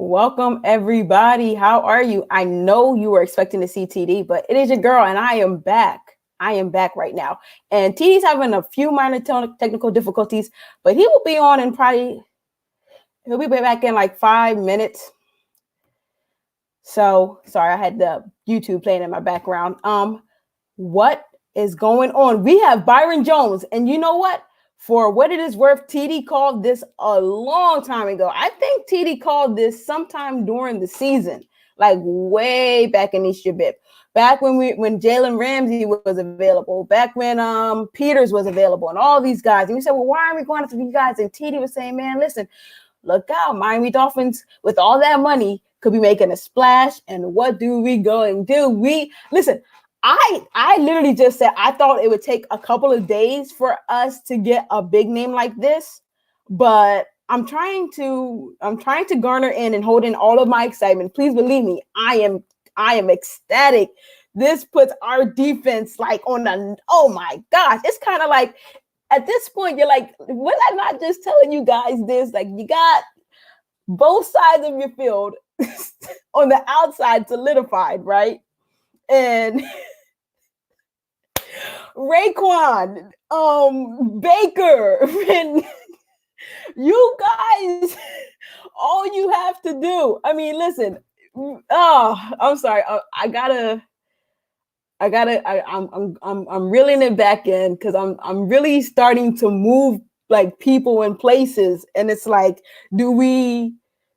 Welcome, everybody. How are you? I know you were expecting to see TD, but it is your girl, and I am back. I am back right now. And TD's having a few minor technical difficulties, but he will be on in he'll be back in like 5 minutes. So, sorry, I had the YouTube playing in my background. What is going on? We have Byron Jones, and you know what? For what it is worth, TD called this a long time ago. I think TD called this sometime during the season, like way back in East Bib. Back when Jalen Ramsey was available, back when Peters was available, and all these guys. And we said, well, why aren't we going after these guys? And TD was saying, man, listen, look out, Miami Dolphins, with all that money, could be making a splash. And what do we go and do? Listen. I literally just said I thought it would take a couple of days for us to get a big name like this, but I'm trying to garner in and hold in all of my excitement. Please believe me, I am ecstatic. This puts our defense like on the, oh my gosh, it's kind of like at this point you're like, was I not just telling you guys this? Like, you got both sides of your field on the outside solidified, right? And Raekwon, Baker, and you guys, all you have to do. I mean, listen. Oh, I'm sorry. I'm reeling it back in because I'm really starting to move like people and places, and it's like, do we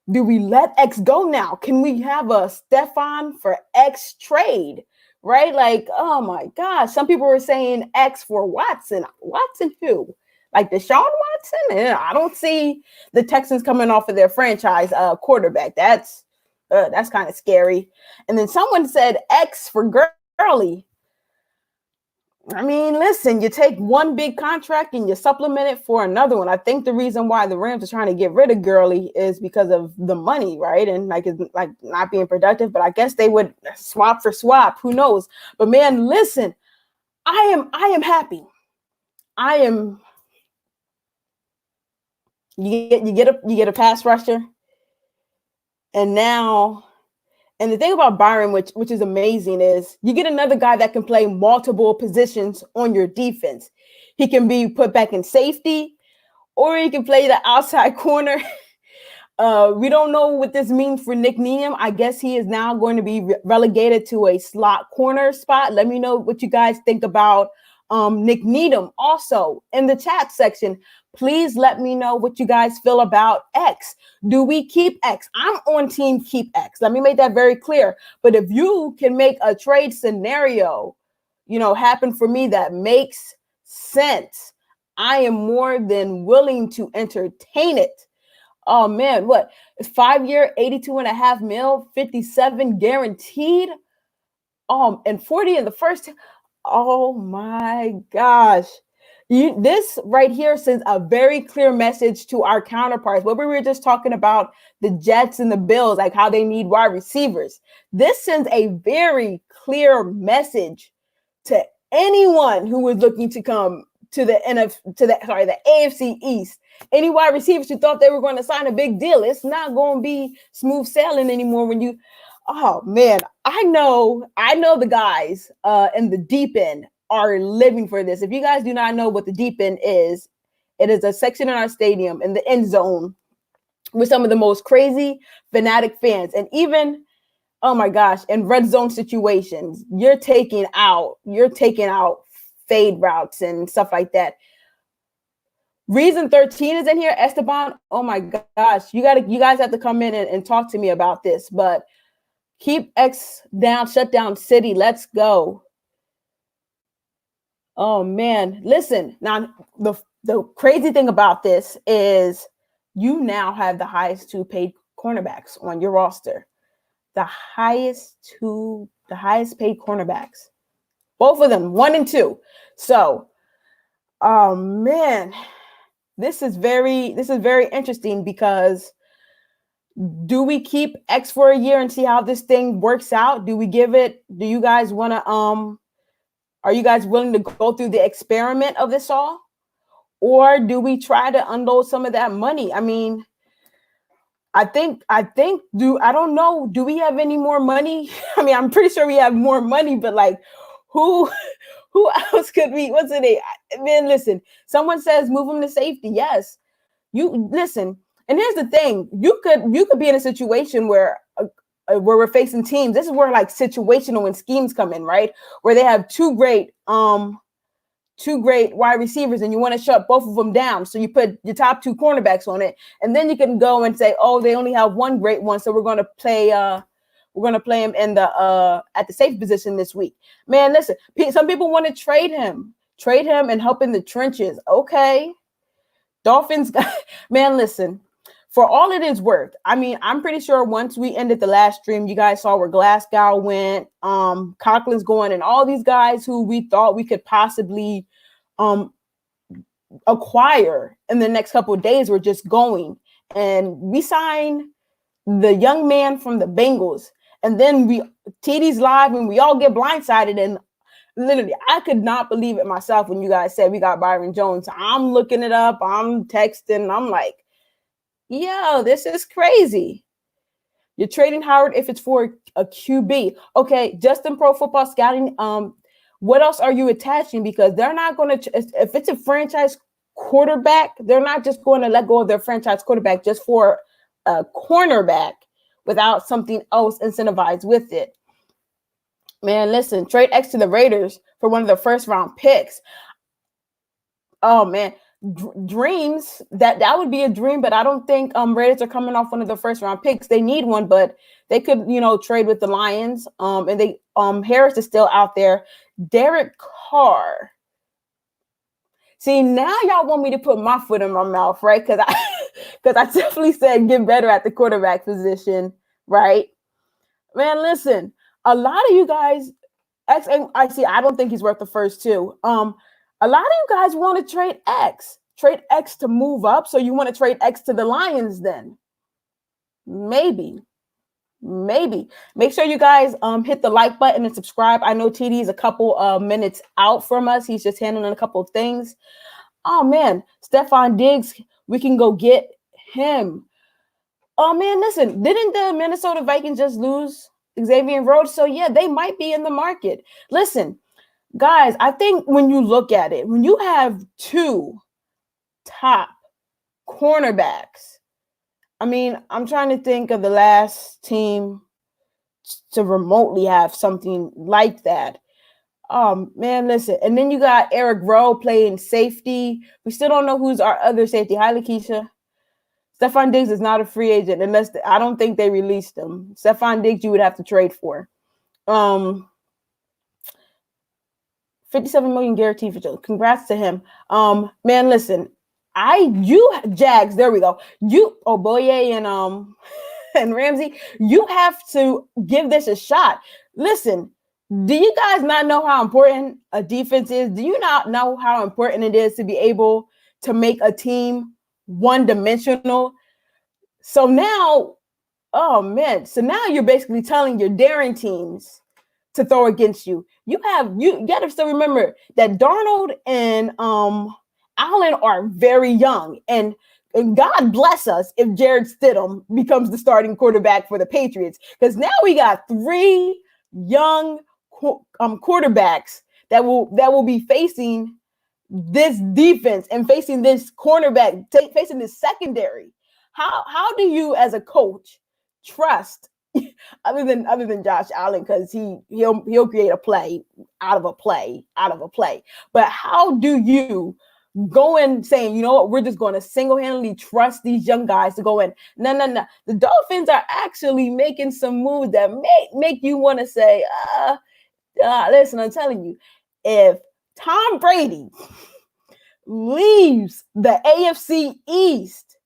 let X go now? Can we have a Stefan for X trade? Right? Like, oh my gosh. Some people were saying X for Watson. Watson who? Like Deshaun Watson? And I don't see the Texans coming off of their franchise quarterback. That's kind of scary. And then someone said X for Gurley. I mean, listen, you take one big contract and you supplement it for another one. I think the reason why the Rams are trying to get rid of Gurley is because of the money, right? And like it's like not being productive, but I guess they would swap for swap. Who knows? But man, listen, I am happy. You get a pass rusher, and now. And the thing about Byron, which is amazing, is you get another guy that can play multiple positions on your defense. He can be put back in safety, or he can play the outside corner. We don't know what this means for Nick Needham. I guess he is now going to be relegated to a slot corner spot. Let me know what you guys think about Nick Needham. Also, in the chat section, please let me know what you guys feel about X. Do we keep X? I'm on team keep X. Let me make that very clear. But if you can make a trade scenario, happen for me that makes sense, I am more than willing to entertain it. Oh man, what? 5-year, $82.5 million, 57 guaranteed. And 40 in the first. Oh my gosh. This right here sends a very clear message to our counterparts. What we were just talking about, the Jets and the Bills, like how they need wide receivers. This sends a very clear message to anyone who is looking to come to the AFC East. Any wide receivers who thought they were going to sign a big deal, it's not going to be smooth sailing anymore when you. Oh man, I know the guys in the deep end are living for this. If you guys do not know what the deep end is, it is a section in our stadium in the end zone with some of the most crazy fanatic fans. And even, oh my gosh, in red zone situations, you're taking out fade routes and stuff like that. Reason 13 is in here, Esteban. Oh my gosh, you guys have to come in and talk to me about this. But keep X down, shut down city. Let's go. Oh man, listen. Now the crazy thing about this is you now have the highest two paid cornerbacks on your roster. The highest paid cornerbacks. Both of them, 1 and 2. So, oh man, this is very interesting because do we keep X for a year and see how this thing works out? Do you guys want to are you guys willing to go through the experiment of this all? Or do we try to unload some of that money? I mean, I think I don't know. Do we have any more money? I mean, I'm pretty sure we have more money, but like who who else could we? What's it? Man, listen. Someone says move him to safety. Yes, you listen. And here's the thing: you could be in a situation where we're facing teams. This is where like situational and schemes come in, right? Where they have two great wide receivers and you want to shut both of them down. So you put your top two cornerbacks on it, and then you can go and say, oh, they only have one great one, so we're going to play him in the at the safe position this week. Man, listen, some people want to trade him and help in the trenches. Okay. Dolphins, man, listen, for all it is worth, I mean, I'm pretty sure once we ended the last stream, you guys saw where Glasgow went, Conklin's going, and all these guys who we thought we could possibly acquire in the next couple of days were just going. And we signed the young man from the Bengals, and then TD's live and we all get blindsided. And literally, I could not believe it myself when you guys said we got Byron Jones. I'm looking it up, I'm texting, I'm like, yo, this is crazy. You're trading Howard if it's for a QB. Okay, Justin Pro Football Scouting. What else are you attaching? Because they're not going to, if it's a franchise quarterback, they're not just going to let go of their franchise quarterback just for a cornerback without something else incentivized with it. Man, listen, trade X to the Raiders for one of the first round picks. Oh man, dreams, that would be a dream, but I don't think Raiders are coming off one of the first round picks. They need one, but they could, trade with the Lions. And they Harris is still out there. Derek Carr. See, now y'all want me to put my foot in my mouth, right? Because I definitely said get better at the quarterback position, right? Man, listen, a lot of you guys, I see, I don't think he's worth the first two. A lot of you guys want to trade X to move up. So you want to trade X to the Lions then? Maybe. Make sure you guys hit the like button and subscribe. I know TD is a couple minutes out from us. He's just handling a couple of things. Oh man, Stephon Diggs, we can go get him. Oh man, listen, didn't the Minnesota Vikings just lose Xavier Rhodes? So yeah, they might be in the market. Listen, guys, I think when you look at it, when you have two top cornerbacks, I mean, I'm trying to think of the last team to remotely have something like that. Man, listen. And then you got Eric Rowe playing safety. We still don't know who's our other safety. Hi, Lakeisha. Stephon Diggs is not a free agent unless I don't think they released him. Stephon Diggs, you would have to trade for. 57 million guaranteed for Joe. Congrats to him. Man, listen. Jags, there we go. Boye and Ramsey, you have to give this a shot. Listen, do you guys not know how important a defense is? Do you not know how important it is to be able to make a team one-dimensional? So now, oh man, so now you're basically telling your daring teams to throw against you. You got to still remember that Darnold and Allen are very young, and God bless us if Jared Stidham becomes the starting quarterback for the Patriots, because now we got three young quarterbacks that will be facing this defense and facing this cornerback, facing this secondary. How do you, as a coach, trust other than Josh Allen, because he'll create a play out of a play. But how do you go in saying, you know what, we're just going to single-handedly trust these young guys to go in? No. The Dolphins are actually making some moves that make you want to say, listen, I'm telling you, if Tom Brady leaves the AFC East,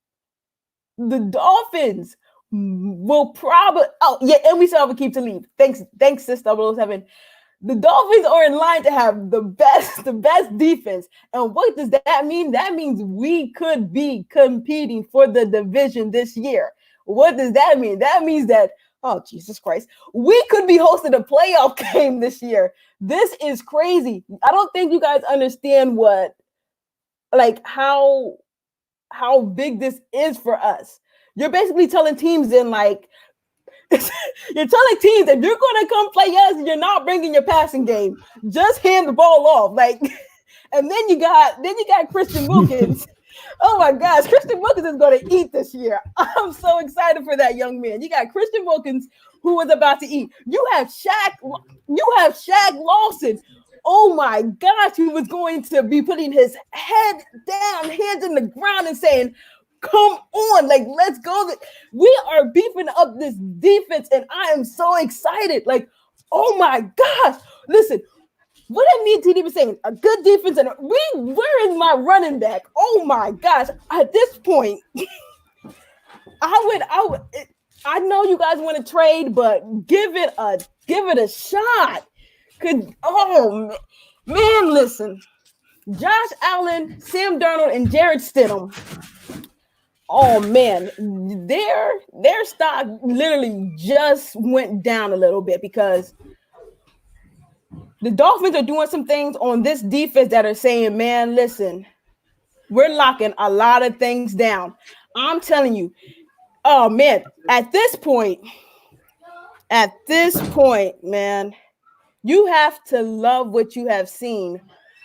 the Dolphins will probably, and we still have a keep to leave. Thanks, Sis 007. The Dolphins are in line to have the best defense. And what does that mean? That means we could be competing for the division this year. What does that mean? That means that, oh, Jesus Christ, we could be hosting a playoff game this year. This is crazy. I don't think you guys understand how big this is for us. you're basically telling teams in like, you're telling teams that you're going to come play us and you're not bringing your passing game. Just hand the ball off. Like, and then you got Christian Wilkins. Oh my gosh, Christian Wilkins is going to eat this year. I'm so excited for that young man. You got Christian Wilkins who was about to eat. You have Shaq Lawson. Oh my gosh, who was going to be putting his head down, hands in the ground and saying, come on, like, let's go. We are beefing up this defense, and I am so excited. Like, oh my gosh. Listen, what I need TD was saying, a good defense, and where is my running back? Oh my gosh. At this point, I know you guys want to trade, but give it a shot. Oh man, listen. Josh Allen, Sam Darnold, and Jarrett Stidham. Oh man, their stock literally just went down a little bit because the Dolphins are doing some things on this defense that are saying, man, listen, we're locking a lot of things down. I'm telling you, oh man, at this point, man, you have to love what you have seen.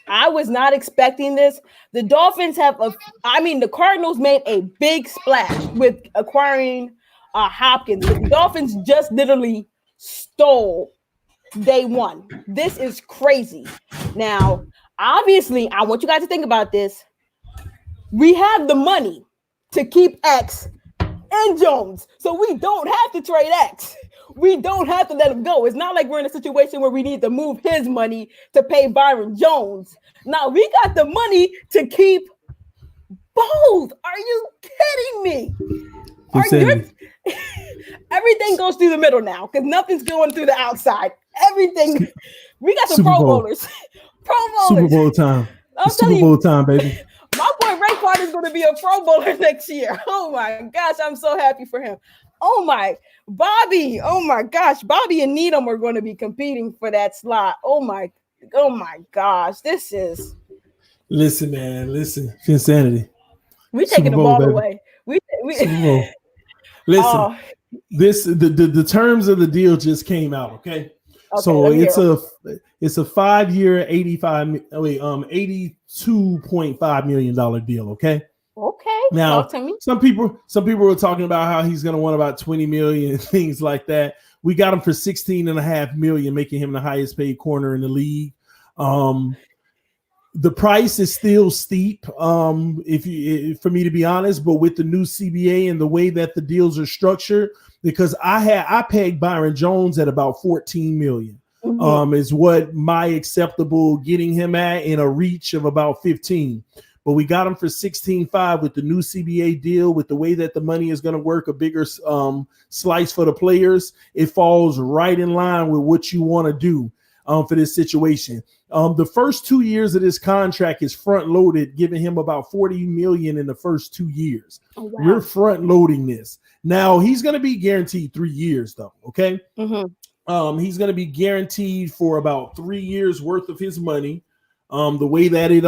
I was not expecting this. The Dolphins the Cardinals made a big splash with acquiring Hopkins. The Dolphins just literally stole day one. This is crazy. Now, obviously, I want you guys to think about this. We have the money to keep X and Jones, so we don't have to trade X. We don't have to let him go. It's not like we're in a situation where we need to move his money to pay Byron Jones. Now we got the money to keep both. Are you kidding me? Everything goes through the middle now because nothing's going through the outside. Everything. We got some Pro Bowlers. Super Bowl time. Super Bowl time, baby. My boy Raekwon is going to be a Pro Bowler next year. Oh my gosh, I'm so happy for him. Oh my gosh, Bobby and Needham are going to be competing for that slot. Oh my gosh, this is. Listen, man, listen, insanity. We're taking the ball away. We listen. The terms of the deal just came out. Okay, so it's a 5-year, $82.5 million deal. Okay. Okay. Now, some people were talking about how he's going to want about 20 million, things like that. We got him for 16.5 million, making him the highest paid corner in the league. The price is still steep, for me to be honest, but with the new CBA and the way that the deals are structured, because I pegged Byron Jones at about 14 million. Mm-hmm. Is what my acceptable getting him at in a reach of about 15. But we got him for 16.5 with the new CBA deal, with the way that the money is going to work, a bigger slice for the players. It falls right in line with what you want to do for this situation. The first 2 years of this contract is front loaded, giving him about 40 million in the first 2 years. Oh, wow. We're front loading this. Now he's going to be guaranteed 3 years though. Okay. Mm-hmm. He's going to be guaranteed for about 3 years worth of his money. The way that it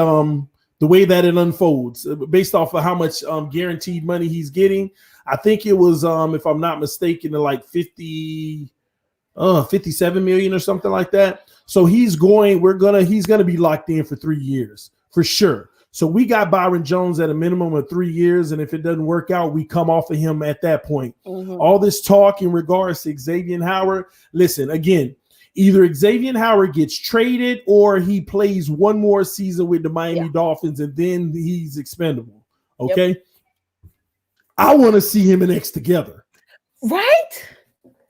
unfolds based off of how much guaranteed money he's getting. I think it was, if I'm not mistaken, like 57 million or something like that. So he's going to be locked in for 3 years for sure. So we got Byron Jones at a minimum of 3 years. And if it doesn't work out, we come off of him at that point. Mm-hmm. All this talk in regards to Xavier Howard. Listen, again, either Xavier Howard gets traded or he plays one more season with the Miami Dolphins and then he's expendable. Okay. Yep. I want to see him and X together. Right?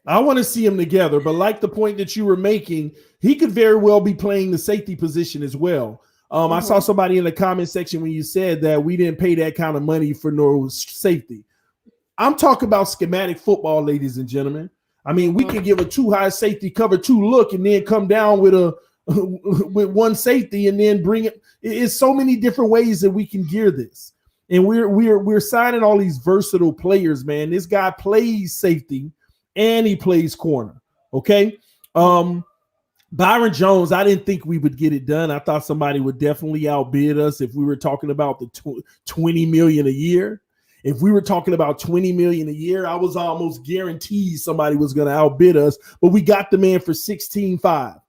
I want to see him together. But like the point that you were making, he could very well be playing the safety position as well. I saw somebody in the comment section when you said that we didn't pay that kind of money for no safety. I'm talking about schematic football, ladies and gentlemen. I mean, we can give a 2 high safety cover 2 look and then come down with one safety and then bring it. It's so many different ways that we can gear this. And we're signing all these versatile players, man. This guy plays safety and he plays corner. Okay. Byron Jones, I didn't think we would get it done. I thought somebody would definitely outbid us if we were talking about the 20 million a year. If we were talking about 20 million a year, I was almost guaranteed somebody was going to outbid us, but we got the man for 16.5.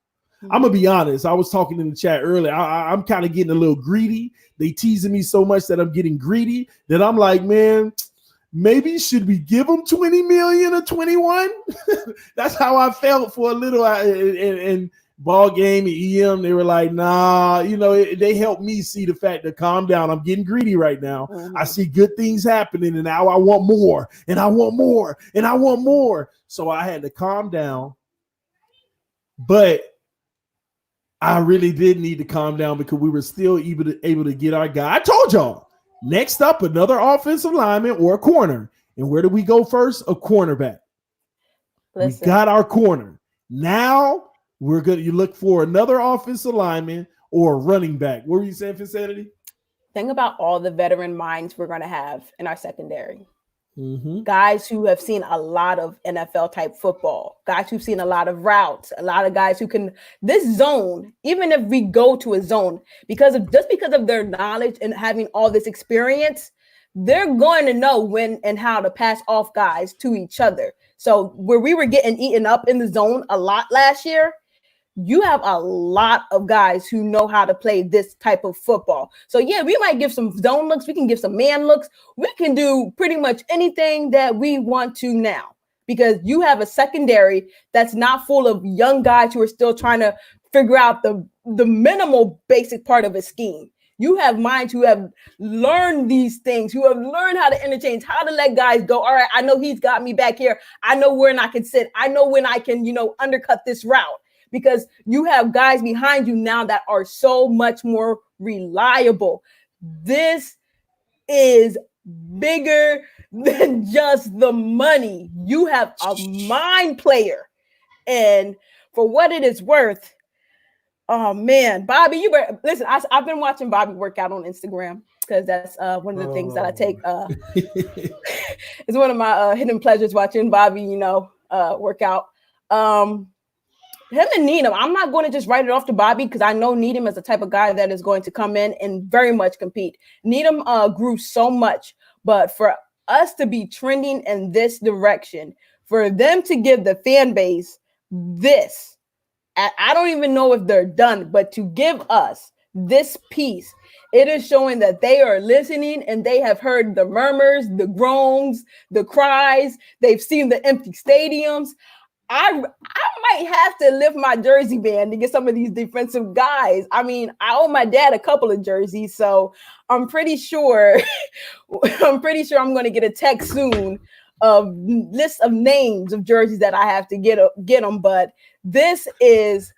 I'm gonna be honest. I was talking in the chat earlier. I'm kind of getting a little greedy. They teasing me so much that I'm getting greedy that I'm like, man, maybe should we give them 20 million or 21? That's how I felt for a little. And ball game and EM, they were like, nah. They helped me see the fact that calm down. I'm getting greedy right now. I see good things happening, and now I want more, and I want more, and I want more. So I had to calm down, but I really did need to calm down because we were still able to get our guy. I told y'all, next up, another offensive lineman or a corner. And where do we go first? A cornerback. Listen. We got our corner. Now you look for another offensive lineman or a running back. What were you saying, Finsanity? Think about all the veteran minds we're going to have in our secondary. Guys who have seen a lot of NFL type football, guys who've seen a lot of routes, a lot of guys who can this zone, even if we go to a zone, because of their knowledge and having all this experience, they're going to know when and how to pass off guys to each other. So where we were getting eaten up in the zone a lot last year, you have a lot of guys who know how to play this type of football. So yeah, we might give some zone looks. We can give some man looks. We can do pretty much anything that we want to now because you have a secondary that's not full of young guys who are still trying to figure out the minimal basic part of a scheme. You have minds who have learned these things, who have learned how to interchange, how to let guys go. All right, I know he's got me back here. I know when I can sit. I know when I can, undercut this route. Because you have guys behind you now that are so much more reliable. This is bigger than just the money. You have a mind player. And for what it is worth, oh man, Bobby, listen, I've been watching Bobby work out on Instagram because that's one of the things that I take. It's one of my hidden pleasures watching Bobby, work out. Him and Needham, I'm not going to just write it off to Bobby because I know Needham is the type of guy that is going to come in and very much compete. Needham grew so much, but for us to be trending in this direction, for them to give the fan base this, I don't even know if they're done, but to give us this piece, it is showing that they are listening and they have heard the murmurs, the groans, the cries. They've seen the empty stadiums. I might have to lift my jersey band to get some of these defensive guys. I mean, I owe my dad a couple of jerseys, so I'm pretty sure I'm going to get a text soon of list of names of jerseys that I have to get them. But this is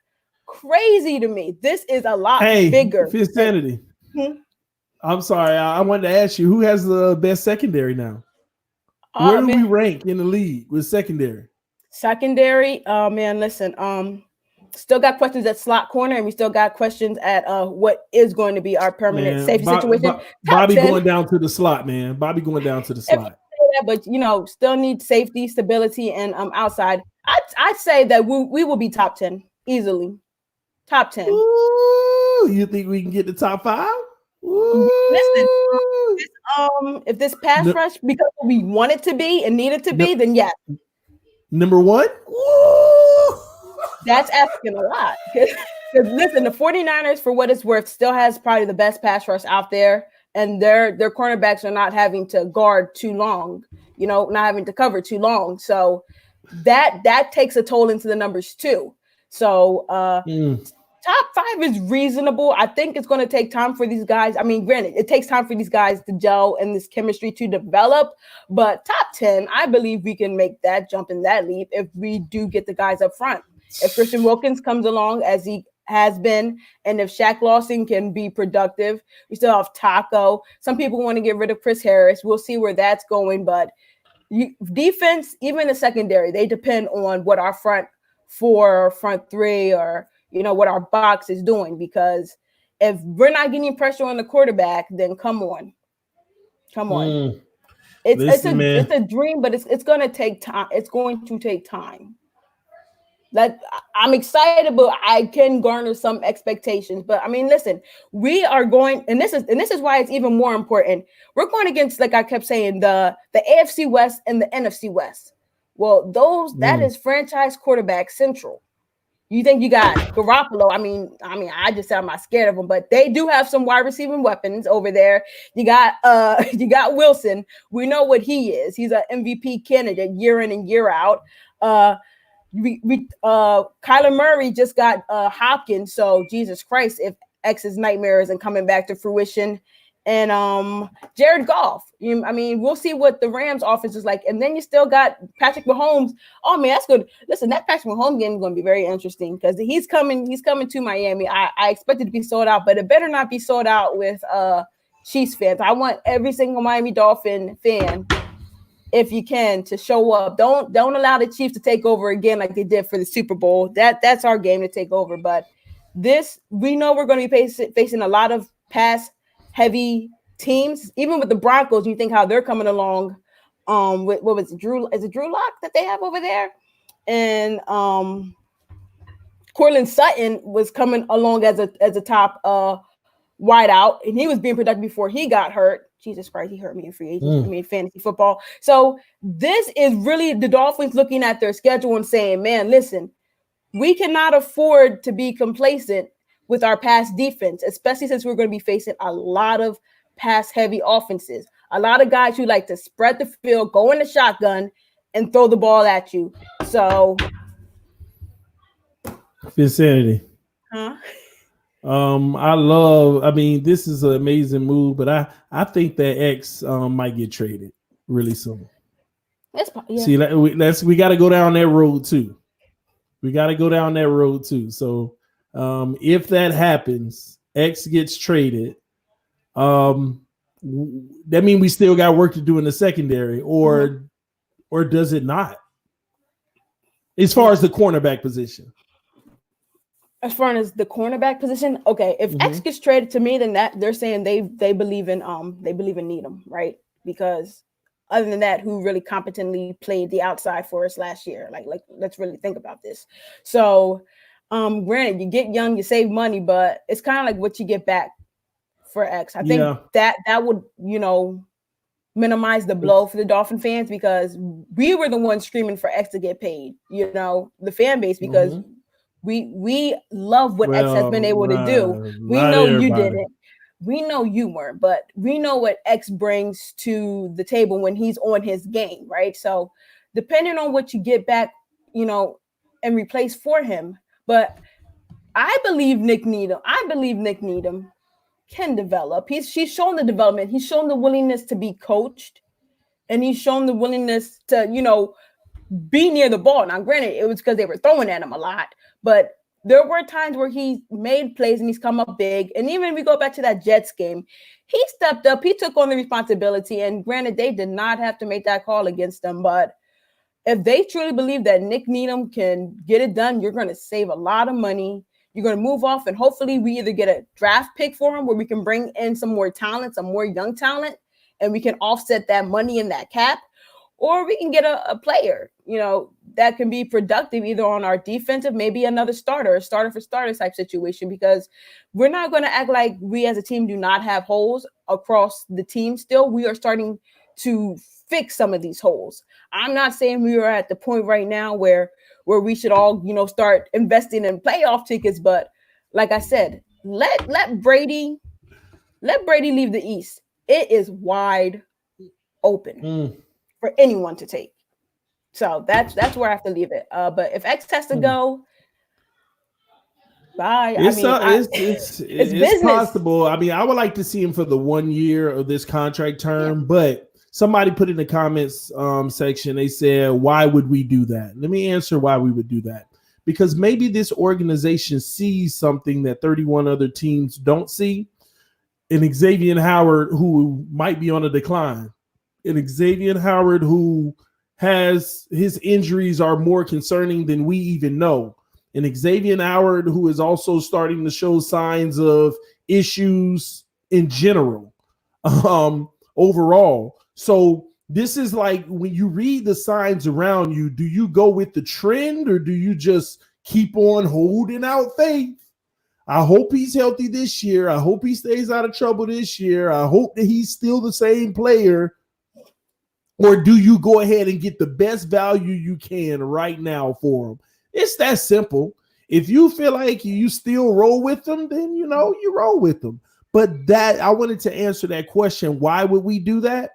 crazy to me. This is a lot bigger. Insanity. I'm sorry. I wanted to ask you, who has the best secondary now? Where do we rank in the league with secondary? Secondary, listen, still got questions at slot corner, and we still got questions at what is going to be our permanent safety situation. Bobby going down to the slot, man. Bobby going down to the slot. But still need safety, stability, and outside. I'd say that we will be top 10 easily. Top 10. Ooh, you think we can get the top 5? Ooh. Listen, if this pass rush becomes what we want it to be and need it to be, then yes. Number 1? Woo! That's asking a lot. Because listen, the 49ers, for what it's worth, still has probably the best pass rush out there. And their cornerbacks are not having to guard too long, not having to cover too long. So that takes a toll into the numbers too. So top 5 is reasonable. I think it's going to take time for these guys. I mean, granted, it takes time for these guys to gel and this chemistry to develop. But top 10, I believe we can make that jump in that leap if we do get the guys up front. If Christian Wilkins comes along as he has been, and if Shaq Lawson can be productive, we still have Taco. Some people want to get rid of Chris Harris. We'll see where that's going. But defense, even the secondary, they depend on what our front 4 or front 3 or what our box is doing, because if we're not getting pressure on the quarterback, then come on. It's a dream, but it's going to take time. It's going to take time. I'm excited, but I can garner some expectations. But I mean, listen, we are going, and this is why it's even more important. We're going against, like I kept saying, the AFC West and the NFC West. Well, that is franchise quarterback central. You think you got Garoppolo? I mean, I just said I'm not scared of them, but they do have some wide receiving weapons over there. You got Wilson. We know what he is. He's an MVP candidate year in and year out. Kyler Murray just got Hopkins. So Jesus Christ, if X's nightmare isn't coming back to fruition. And Jared Goff. We'll see what the Rams offense is like. And then you still got Patrick Mahomes. Oh man, that's good. Listen, that Patrick Mahomes game is going to be very interesting because he's coming to Miami. I expect it to be sold out, but it better not be sold out with Chiefs fans. I want every single Miami Dolphin fan, if you can, to show up. Don't allow the Chiefs to take over again like they did for the Super Bowl. That's our game to take over. But we know we're going to be facing a lot of pass heavy teams, even with the Broncos. You think how they're coming along with what was it, Drew Lock that they have over there, and Cortland Sutton was coming along as a top wideout, and he was being productive before he got hurt. Jesus Christ, he hurt me in free agency, fantasy football. So this is really the Dolphins looking at their schedule and saying, man, listen, we cannot afford to be complacent with our pass defense, especially since we're going to be facing a lot of pass-heavy offenses. A lot of guys who like to spread the field, go in the shotgun, and throw the ball at you. So, insanity. Huh? This is an amazing move, but I think that X might get traded really soon. See, we got to go down that road too. So, if that happens, X gets traded. That means we still got work to do in the secondary, or does it not? As far as the cornerback position. As far as the cornerback position, okay. If X gets traded to me, then that they're saying they believe in Needham, right? Because other than that, who really competently played the outside for us last year? Like let's really think about this. So. Granted, you get young, you save money, but it's kind of like what you get back for X. I think that would, minimize the blow for the Dolphin fans, because we were the ones screaming for X to get paid, the fan base, because we love what X has been able to do. We know you didn't. We know you weren't, but we know what X brings to the table when he's on his game, right? So depending on what you get back, and replace for him. But I believe Nick Needham can develop. She's shown the development. He's shown the willingness to be coached, and he's shown the willingness to, be near the ball. Now, granted, it was because they were throwing at him a lot, but there were times where he made plays and he's come up big. And even if we go back to that Jets game, he stepped up. He took on the responsibility. And granted, they did not have to make that call against them, but if they truly believe that Nick Needham can get it done, you're going to save a lot of money. You're going to move off, and hopefully we either get a draft pick for him where we can bring in some more talent, some more young talent, and we can offset that money in that cap, or we can get a player, that can be productive either on our defensive, maybe a starter for starter type situation, because we're not going to act like we as a team do not have holes across the team still. We are starting to fix some of these holes. I'm not saying we are at the point right now where we should all, start investing in playoff tickets. But like I said, let Brady leave the East. It is wide open for anyone to take. So that's where I have to leave it. But if X has to go, bye. It's business. Possible. I would like to see him for the 1 year of this contract term, but somebody put in the comments section, they said, why would we do that? Let me answer why we would do that. Because maybe this organization sees something that 31 other teams don't see. And Xavier Howard, who might be on a decline. And Xavier Howard, who has his injuries are more concerning than we even know. And Xavier Howard, who is also starting to show signs of issues in general, overall. So this is like when you read the signs around you, do you go with the trend or do you just keep on holding out faith. I hope he's healthy this year. I hope he stays out of trouble this year. I hope that he's still the same player. Or do you go ahead and get the best value you can right now for him? It's that simple. If you feel like you still roll with them, then, you roll with them. But that, I wanted to answer that question. Why would we do that?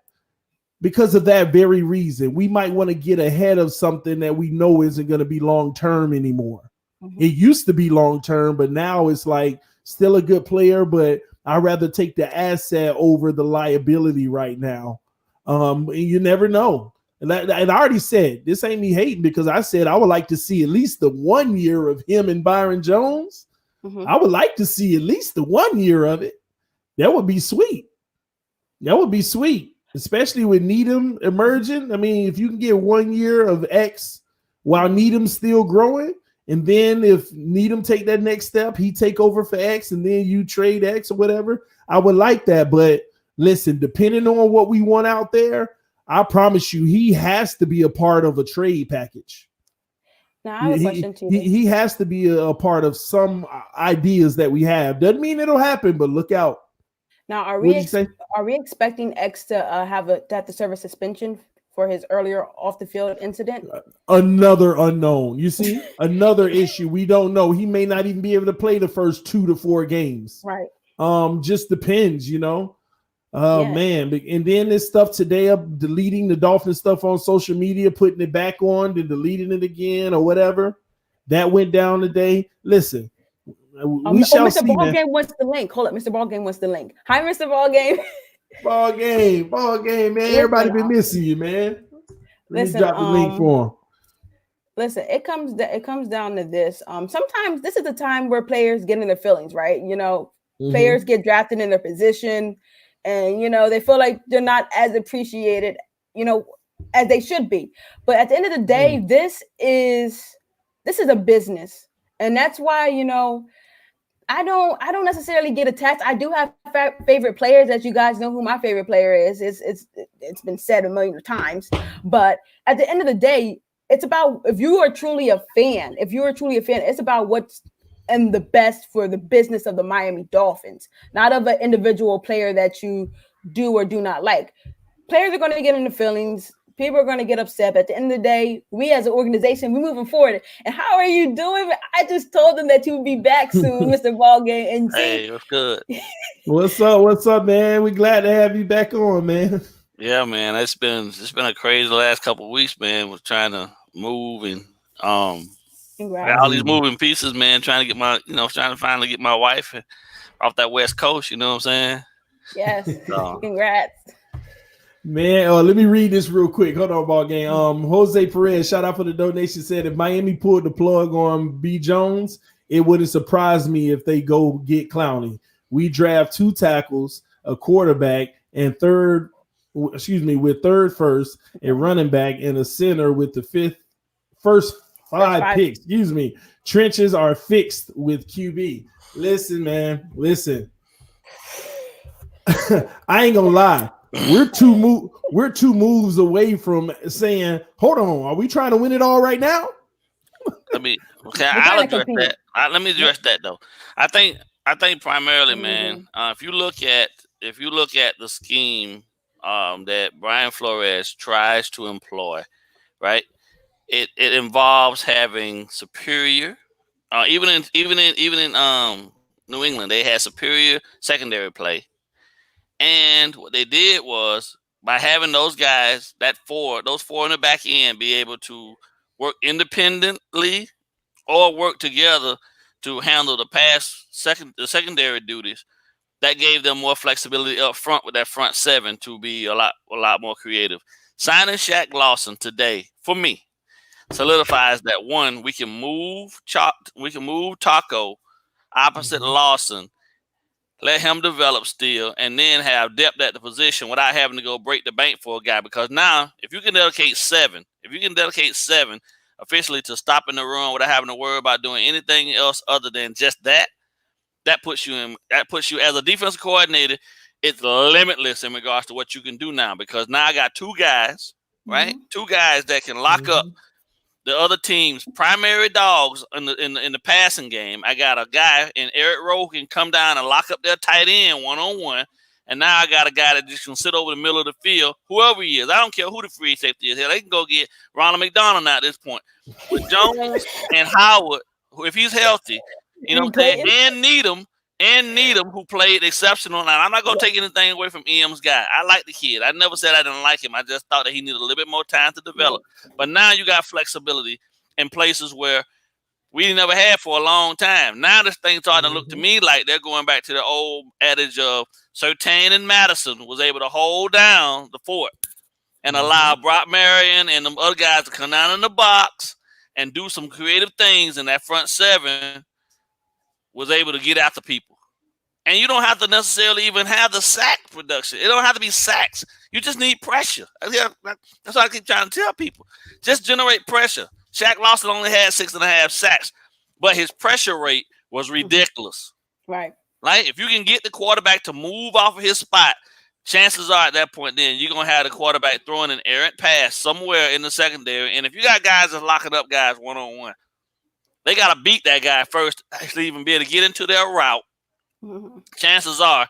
Because of that very reason. We might want to get ahead of something that we know isn't going to be long-term anymore. Mm-hmm. It used to be long-term, but now it's like still a good player, but I'd rather take the asset over the liability right now. You never know. And I already said, this ain't me hating, because I said I would like to see at least the 1 year of him and Byron Jones. Mm-hmm. I would like to see at least the 1 year of it. That would be sweet. That would be sweet, especially with Needham emerging. I mean, if you can get 1 year of X while Needham's still growing, and then if Needham take that next step, he take over for X, and then you trade X or whatever, I would like that. But listen, depending on what we want out there, I promise you, he has to be a part of a trade package. Now, I have a question too. He has to be a part of some ideas that we have. Doesn't mean it'll happen, but look out. Now, are we expecting X to have to serve a suspension for his earlier off the field incident? Another unknown. You see, another issue. We don't know. He may not even be able to play the first 2 to 4 games. Right. Just depends, man. And then this stuff today of deleting the Dolphins stuff on social media, putting it back on, then deleting it again or whatever. That went down today. Listen, we shall Mr. see. Ballgame wants the link. Hold up, Mr. Ballgame wants the link. Hi, Mr. Ballgame. Ballgame, man. Everybody been missing you, man. Let me drop the link for him. Listen, it comes down to this. Sometimes this is the time where players get in their feelings, right? Players get drafted in their position, and they feel like they're not as appreciated, as they should be. But at the end of the day, this is a business, and that's why I don't necessarily get attached. I do have favorite players, as you guys know who my favorite player is. It's been said a million times, but at the end of the day, it's about if you are truly a fan. It's about what's and the best for the business of the Miami Dolphins, not of an individual player that you do or do not like. Players are going to get into feelings. People are going to get upset. But at the end of the day, we as an organization, we're moving forward. And how are you doing? I just told them that you would be back soon, Mr. Ballgame. And hey, what's good? What's up, man? We're glad to have you back on, man. Yeah, man. It's been a crazy last couple of weeks, man. We're trying to move and got all these moving pieces, man. Trying to finally get my wife off that West Coast. You know what I'm saying? Yes. Congrats. Man, let me read this real quick. Hold on, Ballgame. Jose Perez, shout out for the donation, said if Miami pulled the plug on B. Jones, it wouldn't surprise me if they go get Clowney. We draft 2 tackles, a quarterback, and with third first, a running back, and a center with the first five picks. Trenches are fixed with QB. Listen, man. Listen. I ain't gonna lie. We're two moves away from saying, hold on, are we trying to win it all right now? I'll address that. Let me address that though. I think primarily, man, if you look at the scheme that Brian Flores tries to employ, right? It involves having superior, even in New England, they had superior secondary play. And what they did was by having those guys, those four in the back end, be able to work independently or work together to handle the secondary duties. That gave them more flexibility up front with that front 7 to be a lot more creative. Signing Shaq Lawson today, for me, solidifies that one, we can move Taco opposite Lawson, let him develop still, and then have depth at the position without having to go break the bank for a guy. Because now, if you can dedicate seven officially to stopping the run without having to worry about doing anything else other than just that puts you as a defensive coordinator. It's limitless in regards to what you can do now, because now I got 2 guys, right? 2 guys that can lock up the other team's primary dogs in the passing game. I got a guy in Eric Rowe can come down and lock up their tight end 1-on-1. And now I got a guy that just can sit over the middle of the field, whoever he is. I don't care who the free safety is. Hell, they can go get Ronald McDonald now at this point. With Jones and Howard, if he's healthy, you know what I'm saying, and Needham, who played exceptional. Now, I'm not going to take anything away from M's guy. I like the kid. I never said I didn't like him. I just thought that he needed a little bit more time to develop. But now you got flexibility in places where we never had for a long time. Now this thing's starting to look to me like they're going back to the old adage of Surtain and Madison was able to hold down the fort and allow Brock Marion and them other guys to come down in the box and do some creative things, and that front seven was able to get after people. And you don't have to necessarily even have the sack production. It don't have to be sacks. You just need pressure. That's what I keep trying to tell people. Just generate pressure. Shaq Lawson only had 6.5 sacks, but his pressure rate was ridiculous. Right. Like, if you can get the quarterback to move off of his spot, chances are at that point then you're going to have the quarterback throwing an errant pass somewhere in the secondary. And if you got guys that's locking up guys one-on-one, they got to beat that guy first to actually even be able to get into their route. Chances are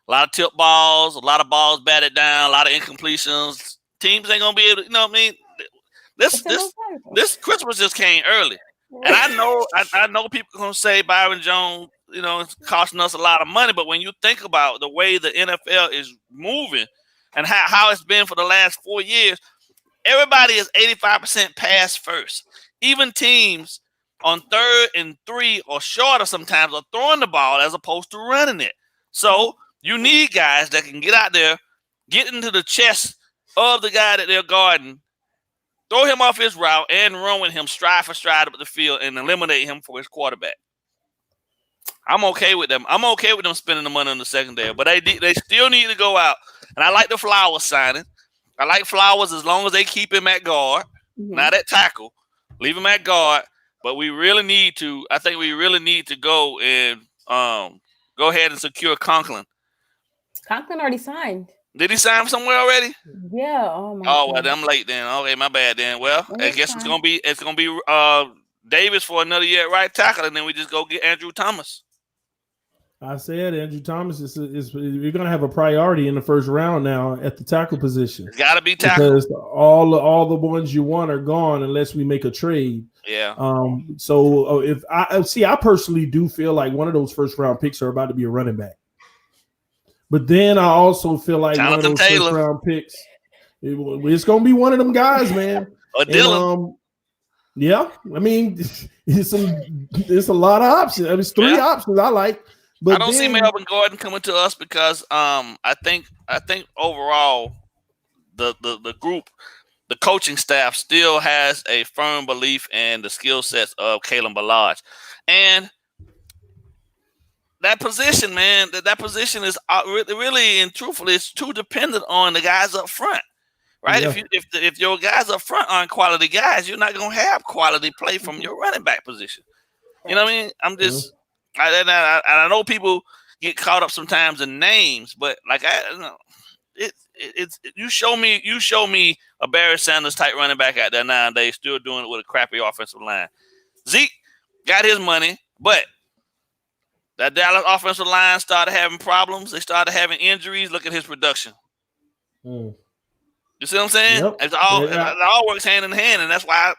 a lot of tip balls, a lot of balls batted down, a lot of incompletions. Teams ain't going to be able to, you know what I mean? This Christmas just came early. And I know people are going to say Byron Jones, you know, it's costing us a lot of money. But when you think about the way the NFL is moving and how it's been for the last 4 years, everybody is 85% pass first. Even teams on 3rd and 3 or shorter sometimes are throwing the ball as opposed to running it. So you need guys that can get out there, get into the chest of the guy that they're guarding, throw him off his route, and run with him stride for stride up the field and eliminate him for his quarterback. I'm okay with them. I'm okay with them spending the money on the secondary, but they still need to go out. And I like the Flowers signing. I like Flowers as long as they keep him at guard, not at tackle. Leave him at guard. But we really need to. I think we really need to go and go ahead and secure Conklin. Conklin already signed. Did he sign somewhere already? Yeah. Oh my. Oh well, I'm late then. Okay, my bad then. Well, I guess it's gonna be Davis for another year at right tackle, and then we just go get Andrew Thomas. I said Andrew Thomas is you're going to have a priority in the first round now at the tackle position. It's got to be tackle because all the ones you want are gone unless we make a trade. Yeah. So if I personally do feel like one of those first round picks are about to be a running back, but then I also feel like Jonathan one of those Taylor. first round picks, it's going to be one of them guys, man. Or Dylan. Yeah, I mean, it's a lot of options. I mean, it's 3 options I like. But I don't see Melvin Gordon coming to us because I think overall the group, the coaching staff still has a firm belief in the skill sets of Kalen Ballage. And that position, man, that position is really and truthfully, it's too dependent on the guys up front. Right? Yeah. If your guys up front aren't quality guys, you're not gonna have quality play from your running back position. You know what I mean? I'm just I know people get caught up sometimes in names, but like you show me a Barry Sanders type running back out there nowadays, still doing it with a crappy offensive line. Zeke got his money, but that Dallas offensive line started having problems. They started having injuries. Look at his production. You see what I'm saying? Yep. It all works hand in hand, and that's why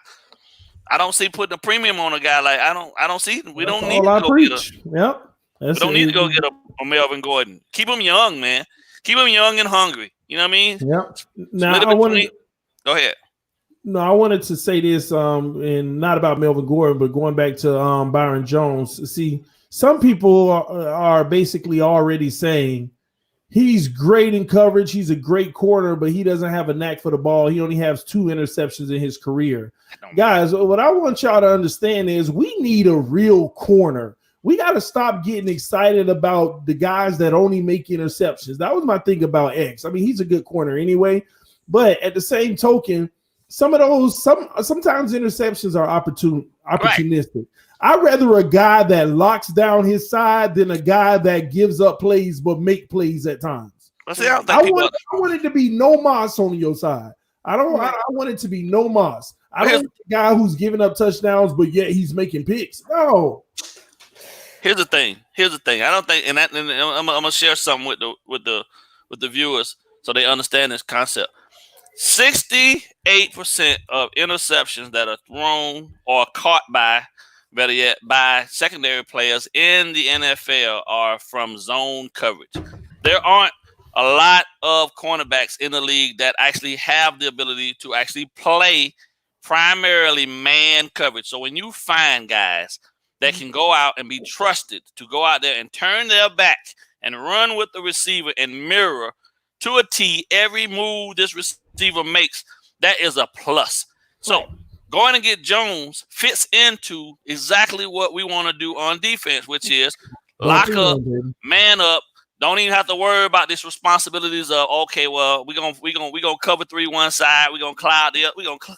I don't see putting a premium on a guy. Like I don't see. We don't need to go get we don't need to go get a Melvin Gordon. Keep him young, man. Keep him young and hungry. You know what I mean? Yep. Now go ahead. No, I wanted to say this, and not about Melvin Gordon, but going back to Byron Jones. See, some people are basically already saying he's great in coverage. He's a great corner, but he doesn't have a knack for the ball. He only has 2 interceptions in his career. Guys, what I want y'all to understand is we need a real corner. We got to stop getting excited about the guys that only make interceptions. That was my thing about X. I mean, he's a good corner anyway, but at the same token, sometimes interceptions are opportunistic. Right. I'd rather a guy that locks down his side than a guy that gives up plays but make plays at times. I want it to be no Moss on your side. I want it to be no Moss. I don't want a guy who's giving up touchdowns, but yet he's making picks. No. Here's the thing. I don't think, and I'm gonna share something with the viewers so they understand this concept. 68% of interceptions that are thrown or caught by, better yet, by secondary players in the NFL are from zone coverage. There aren't a lot of cornerbacks in the league that actually have the ability to actually play primarily man coverage. So when you find guys that can go out and be trusted to go out there and turn their back and run with the receiver and mirror to a T every move this receiver makes, that is a plus. So going to get Jones fits into exactly what we want to do on defense, which is lock up, man up. Don't even have to worry about these responsibilities of, okay, well, we're gonna cover 3 one side, we're gonna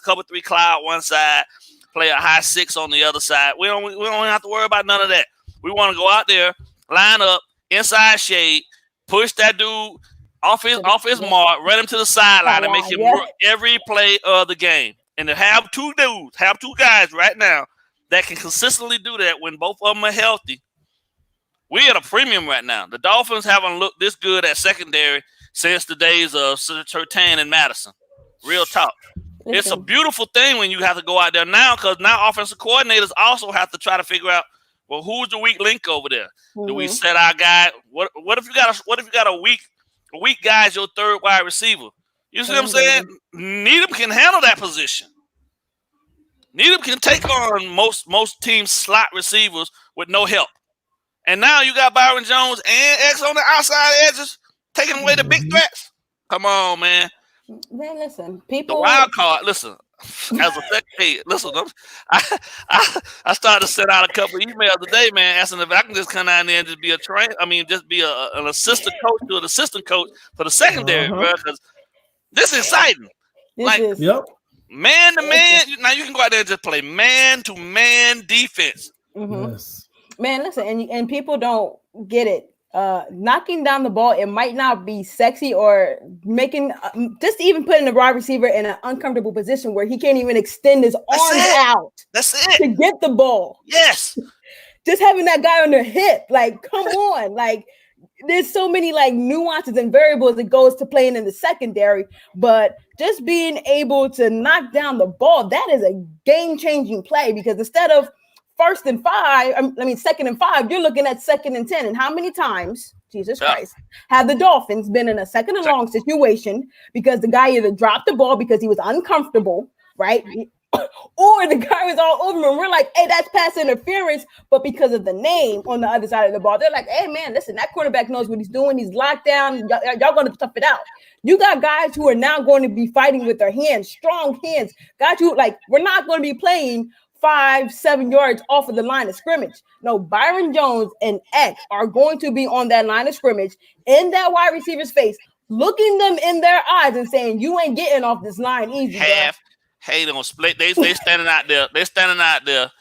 cover 3 cloud one side, play a high 6 on the other side. We don't have to worry about none of that. We want to go out there, line up, inside shade, push that dude off his mark, run him to the sideline, and make him work every play of the game. And to have two guys right now that can consistently do that when both of them are healthy, we at a premium right now. The Dolphins haven't looked this good at secondary since the days of Surtain and Madison. Real talk. It's a beautiful thing when you have to go out there now, because now offensive coordinators also have to try to figure out, well, who's the weak link over there? Do we set our guy? What if you got a weak guy as your third wide receiver? You see what I'm saying? Needham can handle that position. Needham can take on most teams' slot receivers with no help. And now you got Byron Jones and X on the outside edges taking away the big threats. Come on, man. Man, listen, people. The wild card. Listen, as a second, listen. I started to send out a couple of emails today, man, asking if I can just come down there and just be an assistant coach to an assistant coach for the secondary, bro. Because this is exciting. Man to man. Now you can go out there and just play man to man defense. Yes. Man, listen, and people don't get it. Knocking down the ball, it might not be sexy, or making just even putting the wide receiver in an uncomfortable position where he can't even extend his arms out. That's it. To get the ball. Yes. Just having that guy on their hip, like, come on, like, there's so many like nuances and variables that goes to playing in the secondary, but just being able to knock down the ball, that is a game-changing play, because instead of second and 5, you're looking at 2nd and 10. And how many times, Jesus Christ, have the Dolphins been in a 2nd and long situation because the guy either dropped the ball because he was uncomfortable, right? Or the guy was all over him. We're like, hey, that's pass interference. But because of the name on the other side of the ball, they're like, hey, man, listen, that quarterback knows what he's doing. He's locked down. Y'all going to tough it out. You got guys who are now going to be fighting with their hands, strong hands. Guys who, like, we're not going to be playing 5-7 yards off of the line of scrimmage. No, Byron Jones and X are going to be on that line of scrimmage in that wide receiver's face, looking them in their eyes and saying, you ain't getting off this line easy. Hey, they gonna split. They standing out there. They're standing out there.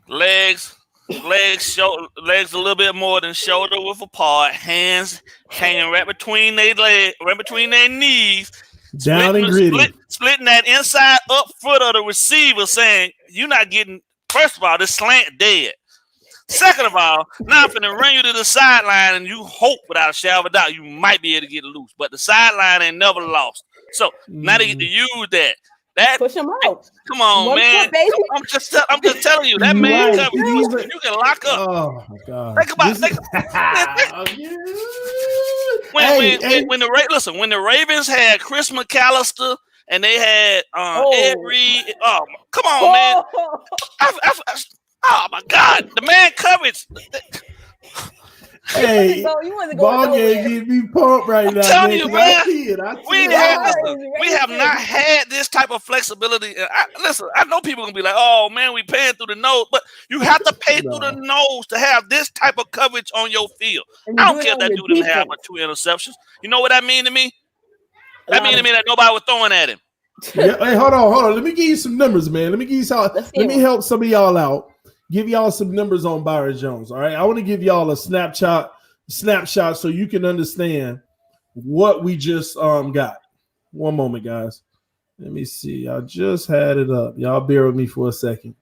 Legs a little bit more than shoulder width apart. Hands hanging right between their legs, right between their knees. Down and gritty. Splitting that inside up foot of the receiver, saying, you're not getting, first of all, this slant dead. Second of all, now I'm finna run you to the sideline, and you hope without a shadow of a doubt you might be able to get loose. But the sideline ain't never lost. So now they get to use that. Push him out. Come on, man. I'm just telling you, that man coverage, you can lock up. Oh my God. Think about when the Ravens had Chris McAllister and they had come on, man. Oh my God, the man coverage. Hey, ball game get me pumped right now. I'm telling you, man. We have not had this type of flexibility. I know people gonna be like, "Oh man, we paying through the nose," but you have to pay through the nose to have this type of coverage on your field. I don't care if that dude didn't have 2 interceptions. You know what that mean to me? That mean to me that nobody was throwing at him. Yeah, hey, hold on. Let me give you some numbers, man. Let me help some of y'all out. Give y'all some numbers on Byron Jones. All right. I want to give y'all a snapshot so you can understand what we just got. One moment, guys. Let me see. I just had it up. Y'all bear with me for a second.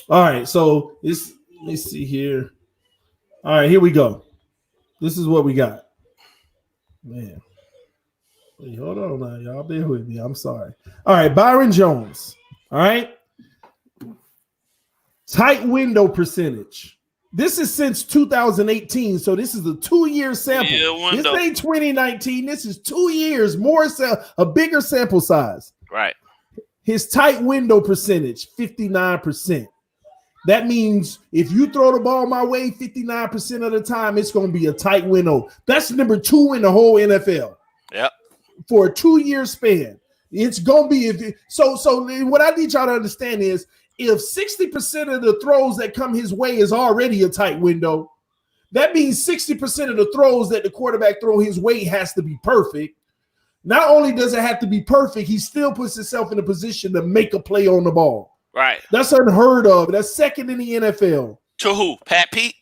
All right, so let me see here. All right, here we go. This is what we got. Man. Wait, hold on now. Y'all bear with me. I'm sorry. All right, Byron Jones. All right. Tight window percentage. This is since 2018, so this is a 2-year sample. This ain't 2019. This is 2 years, a bigger sample size. Right. His tight window percentage, 59%. That means if you throw the ball my way 59% of the time, it's going to be a tight window. That's number 2 in the whole NFL. Yep. For a 2-year span. It's going to be so what I need y'all to understand is if 60% of the throws that come his way is already a tight window, that means 60% of the throws that the quarterback throw his way has to be perfect. Not only does it have to be perfect, he still puts himself in a position to make a play on the ball. Right. That's unheard of. That's second in the NFL. To who? Pat Pete?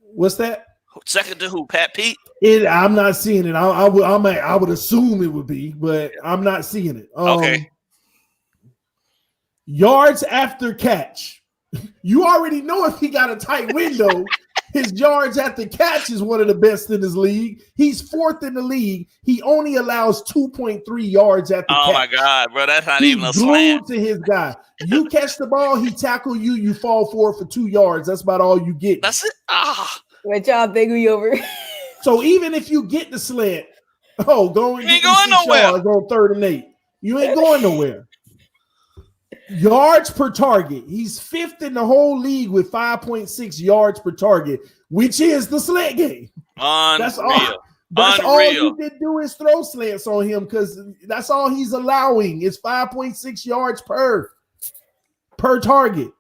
What's that? Second to who? Pat Pete? I'm not seeing it. I would assume it would be, but I'm not seeing it. Okay. Yards after catch. You already know if he got a tight window, his yards after catch is one of the best in his league. He's 4th in the league. He only allows 2.3 yards after catch. Oh my God, bro, that's not even a slant. To his guy. You catch the ball, he tackle you, you fall forward for 2 yards. That's about all you get. That's it. What y'all think we over? So even if you get the slant, go and ain't going nowhere. On 3rd and 8. You ain't going nowhere. Yards per target. He's 5th in the whole league with 5.6 yards per target, which is the slant game. That's all you can do is throw slants on him because that's all he's allowing is 5.6 yards per target.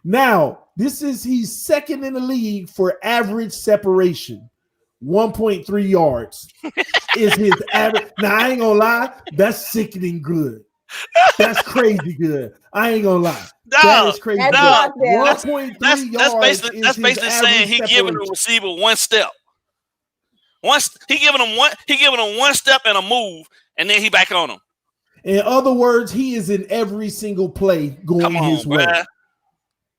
Now, he's 2nd in the league for average separation. 1.3 yards is his average. Now, I ain't gonna lie, that's sickening good. That's crazy good. I ain't gonna lie. That is crazy good. 1.3 yards. That's basically saying he giving the receiver one step. He giving him one step and a move, and then he back on him. In other words, he is in every single play going his way.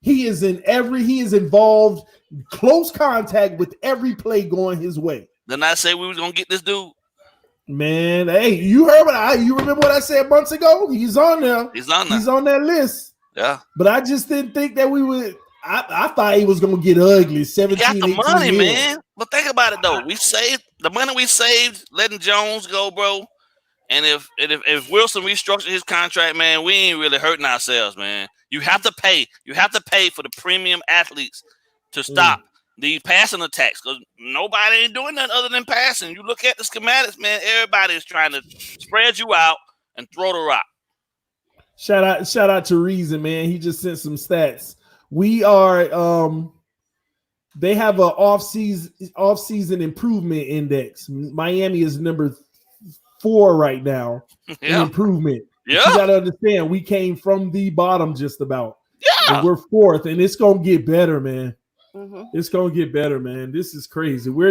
He is involved, close contact with every play going his way. Didn't I say we was gonna get this dude? Man, hey, you remember what I said months ago? He's on there. He's on that list. Yeah. But I just didn't think that we would. I thought he was gonna get ugly. 17, he got the money, man. But think about it though. We saved the money we saved letting Jones go, bro. And if Wilson restructured his contract, man, we ain't really hurting ourselves, man. You have to pay. You have to pay for the premium athletes to stop these passing attacks because nobody ain't doing nothing other than passing. You look at the schematics, man. Everybody is trying to spread you out and throw the rock. Shout out to Reason, man. He just sent some stats. We are they have an off-season improvement index. Miami is number 4 right now in improvement. Yeah. You gotta understand, we came from the bottom just about. Yeah. And we're 4th, and it's gonna get better, man. Mm-hmm. It's gonna get better, man. This is crazy. We're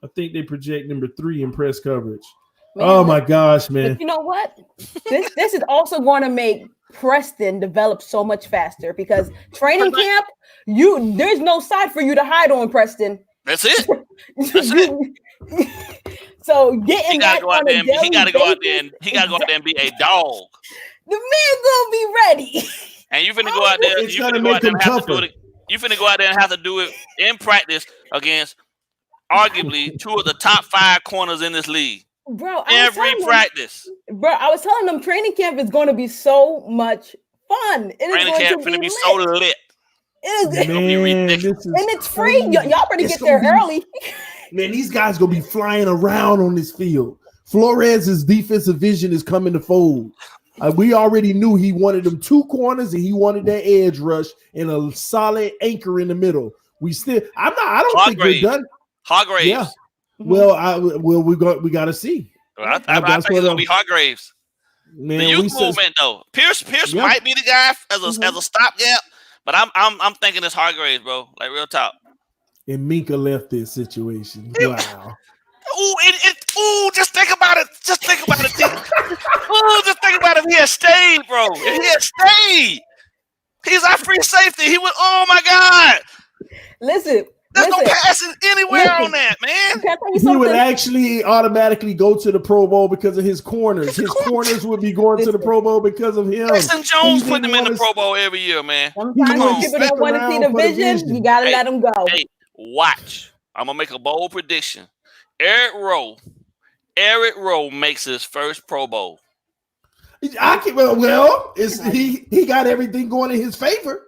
I think they project number 3 in press coverage. Man, oh my gosh, man. But you know what? This is also going to make Preston develop so much faster because training camp, there's no side for you to hide on, Preston. That's it. That's it. So getting that on a daily he gotta go out there and be a dog. The man gonna be ready. And you finna go out there. You finna go out there and have to do it. You finna go out there and have to do it in practice against arguably 2 of the top 5 corners in this league. Bro, every practice. I was telling them training camp is going to be so much fun. Training camp is going to be so lit. It's going to be ridiculous. And it's free. Y'all better get there early. Man, these guys going to be flying around on this field. Flores' defensive vision is coming to fold. We already knew he wanted them 2 corners and he wanted that edge rush and a solid anchor in the middle. I don't think we're done. Hargraves. Yeah. Mm-hmm. Well, we got to see. I think it's gonna be Hargraves. Man, the youth movement though. Pierce might be the guy as a stopgap, but I'm thinking it's Hargraves, bro. Like real talk. And Minka left this situation. Wow. Just think about it. Just think about it. Just think about it. If he had stayed, bro. If he had stayed, he's our free safety. He would. Oh my God. Listen. There's no passing anywhere on that, man. He would actually automatically go to the Pro Bowl because of his corners. His corners would be going to the Pro Bowl because of him. Jason Jones put him in the Pro Bowl every year, man. Sometimes when people don't want to see the vision, you gotta let them go. Hey, watch. I'm gonna make a bold prediction. Eric Rowe makes his first Pro Bowl. He got everything going in his favor.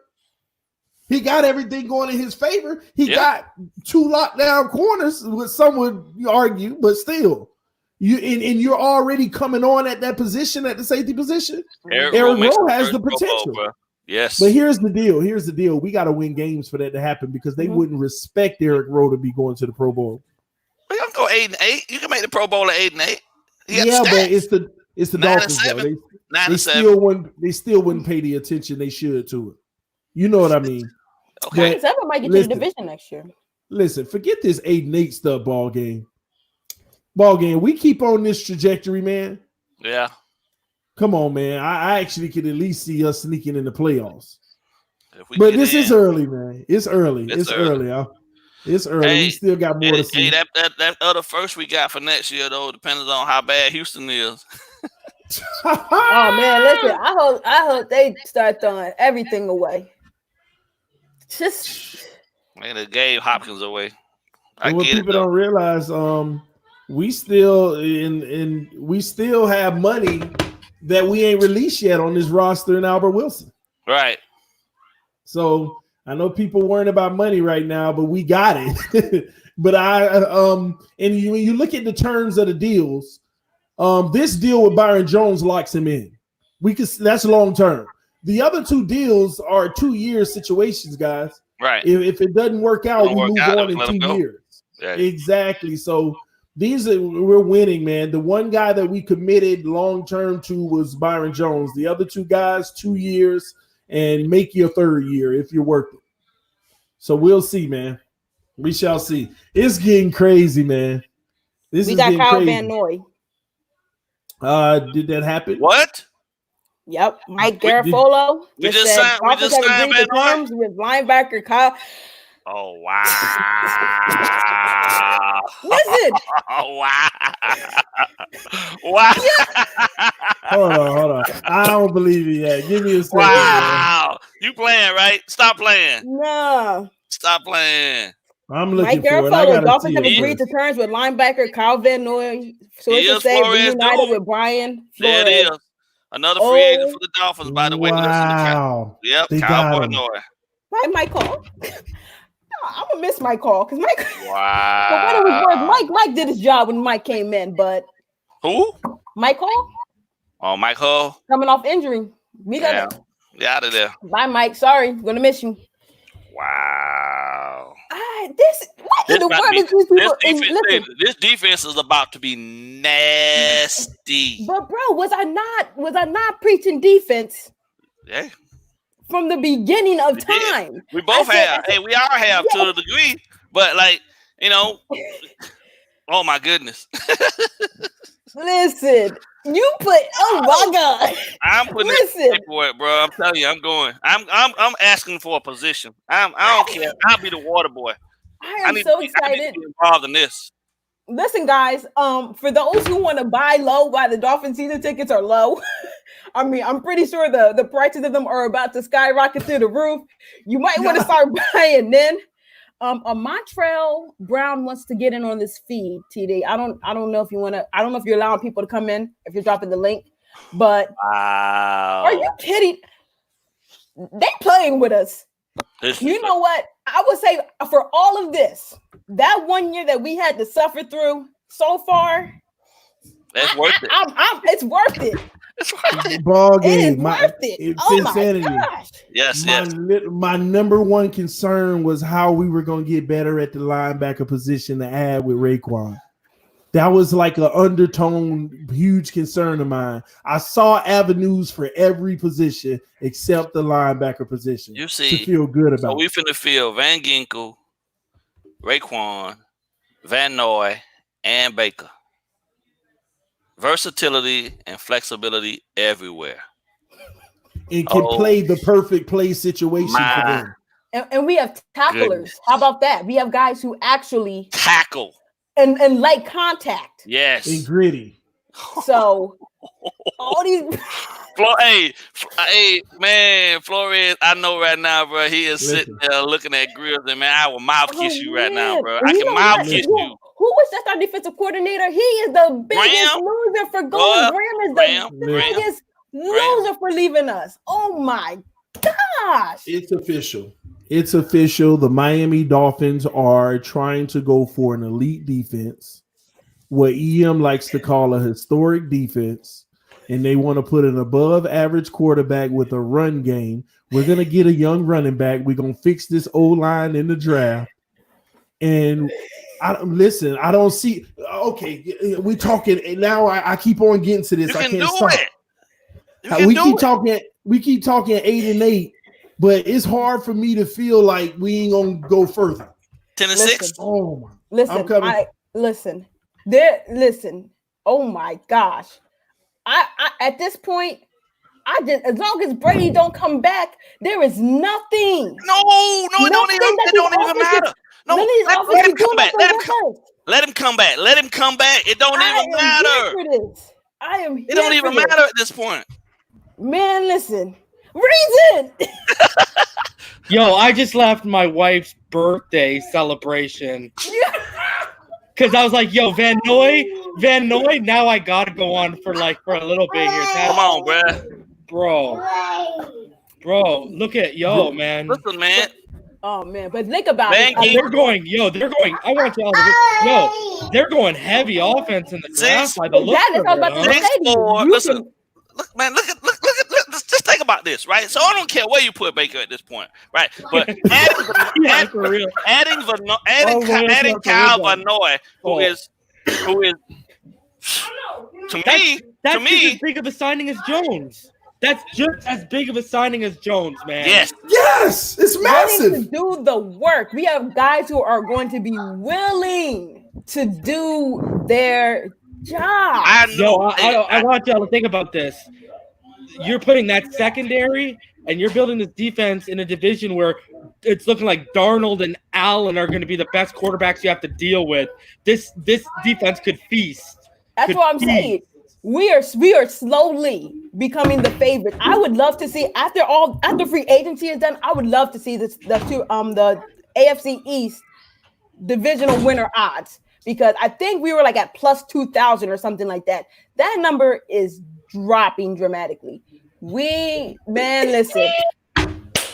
He got everything going in his favor. He got 2 lockdown corners, what some would argue, but still, you're already coming on at that position, at the safety position. Eric Rowe has the potential. Bowl, yes, but here's the deal. We got to win games for that to happen because they wouldn't respect Eric Rowe to be going to the Pro Bowl. We don't go 8-8. You can make the Pro Bowl at 8-8. Yeah, but it's the Dolphins. They still wouldn't pay the attention they should to it. You know what I mean? Okay, Seven might get to the division next year. Listen, forget this 8-8 stuff ball game. We keep on this trajectory, man. Yeah. Come on, man. I actually could at least see us sneaking in the playoffs. But this is early, man. It's early. It's early. It's early. Hey, we still got more to see. Hey, that other first we got for next year, though, depends on how bad Houston is. Oh man, listen. I hope they start throwing everything away. Just man, they gave Hopkins away. What people don't realize, we still have money that we ain't released yet on this roster in Albert Wilson. Right. So I know people worrying about money right now, but we got it. But when you look at the terms of the deals, this deal with Byron Jones locks him in. That's long term. The other 2 deals are 2-year situations, guys. Right. If it doesn't work out, we move on in 2 years. Yeah. Exactly. So we're winning, man. The one guy that we committed long term to was Byron Jones. The other 2 guys, 2 years, and make your 3rd year if you're worth it. So we'll see, man. We shall see. It's getting crazy, man. We got Kyle Van Noy. Did that happen? What? Yep, Mike Garafolo. We just signed Van Noy with linebacker Kyle. Oh wow! Listen. Oh wow! Wow! Hold on. I don't believe it yet. Give me a second. Wow! Man. You playing, right? Stop playing. No. Stop playing. I'm looking Mike Garafolo. Dolphins have agreed to terms with linebacker Kyle Van Noy. So it's to say reunited with Brian Flores. There it is. Another free agent for the Dolphins, by the way. Wow. Yep, Kyle Van Noy. Why Mike call? I'm gonna miss Mike call because Mike. Wow. But when it was worth, Mike did his job when Mike came in, but who? Mike Hall. Oh, Mike Hall coming off injury. We got get out of there. Bye, Mike. Sorry, gonna miss you. Wow. This defense is about to be nasty. But bro, was I not preaching defense? Yeah. From the beginning of time. We both have. Hey, we all have to a degree, but oh my goodness. Listen, you put oh my God. I'm putting it for it, bro. I'm telling you, I'm going. I'm asking for a position. I don't care. I'll be the water boy. I am so excited. I need to be involved in this. Listen, guys, for those who want to buy low, the Dolphins season tickets are low. I mean, I'm pretty sure the prices of them are about to skyrocket through the roof. You might want to start buying then. Montrell Brown wants to get in on this feed, TD. I don't know if you want to. I don't know if you're allowing people to come in if you're dropping the link. But wow, are you kidding? They playing with us. You know what? I would say for all of this, that 1 year that we had to suffer through so far, that's worth it. It's worth it. It's worth it. Ball game. It is worth it. Oh my gosh. Yes. My number one concern was how we were going to get better at the linebacker position to add with Raekwon. That was like an undertone, huge concern of mine. I saw avenues for every position except the linebacker position. You see, to feel good about. So we finna feel Van Ginkel, Raekwon, Van Noy, and Baker. Versatility and flexibility everywhere. And can play the perfect play situation for them. And we have tacklers. Goodness. How about that? We have guys who actually tackle and like contact. Yes. And gritty. So all these hey, man, Flores, I know right now, bro, he is sitting there looking at Grills, and man, I will mouth kiss you right now, bro. I can mouth kiss you. Who was just our defensive coordinator? He is the biggest loser for going. Graham is the biggest loser for leaving us. Oh my gosh. It's official. It's official. The Miami Dolphins are trying to go for an elite defense, what EM likes to call a historic defense, and they want to put an above average quarterback with a run game. We're going to get a young running back. We're going to fix this O-line in the draft. And I don't see. Okay, we talking and now. I keep on getting to this. I can't stop. We keep talking 8-8, but it's hard for me to feel like we ain't gonna go further. 10-6. Oh my! Listen. Oh my gosh! I at this point, as long as Brady don't come back, there is nothing. No, it don't even matter. No, let him come back. Let him come back. Let him come back. It don't even matter. It don't even matter at this point. Man, listen. Reason. Yo, I just left my wife's birthday celebration. Cause I was like, yo, Van Noy, now I gotta go on for a little bit here. Come on, bro. Look at man. Listen, man. Oh man, but think about it. They're going. I want to tell you, they're going heavy offense in the draft by the look of it. Listen, look, man, look at. Just think about this, right? So I don't care where you put Baker at this point, right? But adding Kyle Van Noy, who is to me as big of a signing as Jones. That's just as big of a signing as Jones, man. Yes, it's massive. To do the work. We have guys who are going to be willing to do their job. I want y'all to think about this. You're putting that secondary, and you're building this defense in a division where it's looking like Darnold and Allen are going to be the best quarterbacks you have to deal with. This defense could feast. That's what I'm saying. We are slowly becoming the favorite. I would love to see after free agency is done. I would love to see the AFC East divisional winner odds, because I think we were like at plus 2,000 or something like that. That number is dropping dramatically. Listen.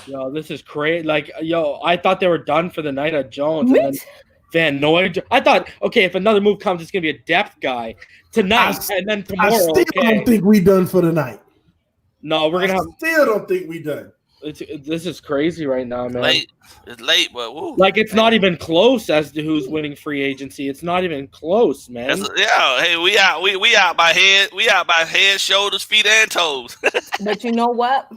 Yo, this is crazy. I thought they were done for the night at Jones. And then Van Noy. I thought, okay, if another move comes, it's gonna be a depth guy tonight, and then tomorrow. I still don't think we done for the night. No, we're gonna have. Still don't think we done. This is crazy right now, man. It's late, but it's not even close as to who's winning free agency. It's not even close, man. Hey, we out by head, shoulders, feet, and toes. But you know what?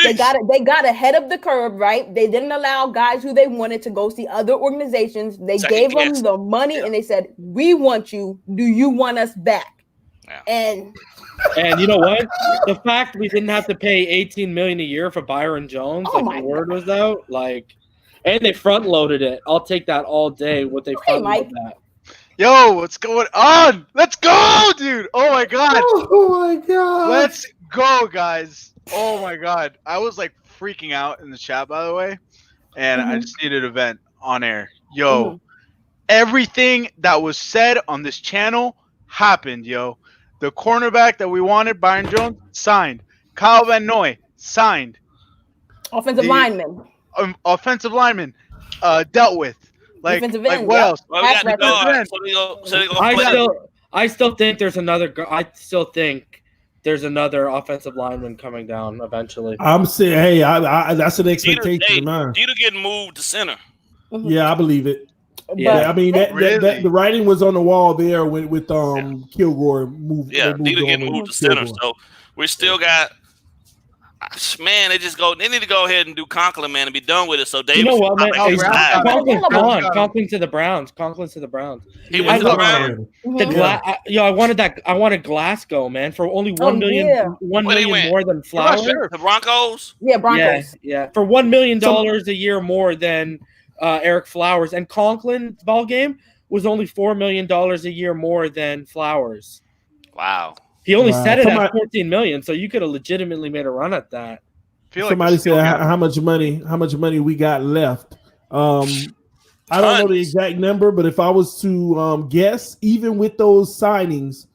They got ahead of the curve, right? They didn't allow guys who they wanted to go see other organizations. They gave them the money, and they said, "We want you. Do you want us back?" Yeah. And you know what? The fact we didn't have to pay $18 million a year for Byron Jones, the word was out, and they front loaded it. I'll take that all day. What they front loaded that. Yo, what's going on? Let's go, dude! Oh my god! Let's go, guys! Oh my god! I was freaking out in the chat, by the way, and I just needed a vent on air. Yo, everything that was said on this channel happened, yo. The cornerback that we wanted, Byron Jones, signed. Kyle Van Noy, signed. Offensive lineman. Dealt with. Defensive end, what else? Well, I still think there's another. I still think there's another offensive lineman coming down eventually. I'm saying, hey, that's an expectation of mine. Dieter getting moved to center. Yeah, I believe it. Yeah, I mean that the writing was on the wall there with Kilgore moved. Yeah, Dieter getting moved to center. So we still got Man, they need to go ahead and do Conklin, man, and be done with it. So Davis, you know what, man? Conklin's gone. Conklin to the Browns. He went to the Browns. I wanted Glasgow, man, for only $1 million. $1 million more than Flowers. The Broncos. Yeah, Broncos. Yeah, for $1 million a year more than Eric Flowers, and Conklin's ball game was only $4 million a year more than Flowers. Wow. He only set it at $14 million, so you could have legitimately made a run at that. Somebody said how much money we got left. I don't know the exact number, but if I was to guess, even with those signings,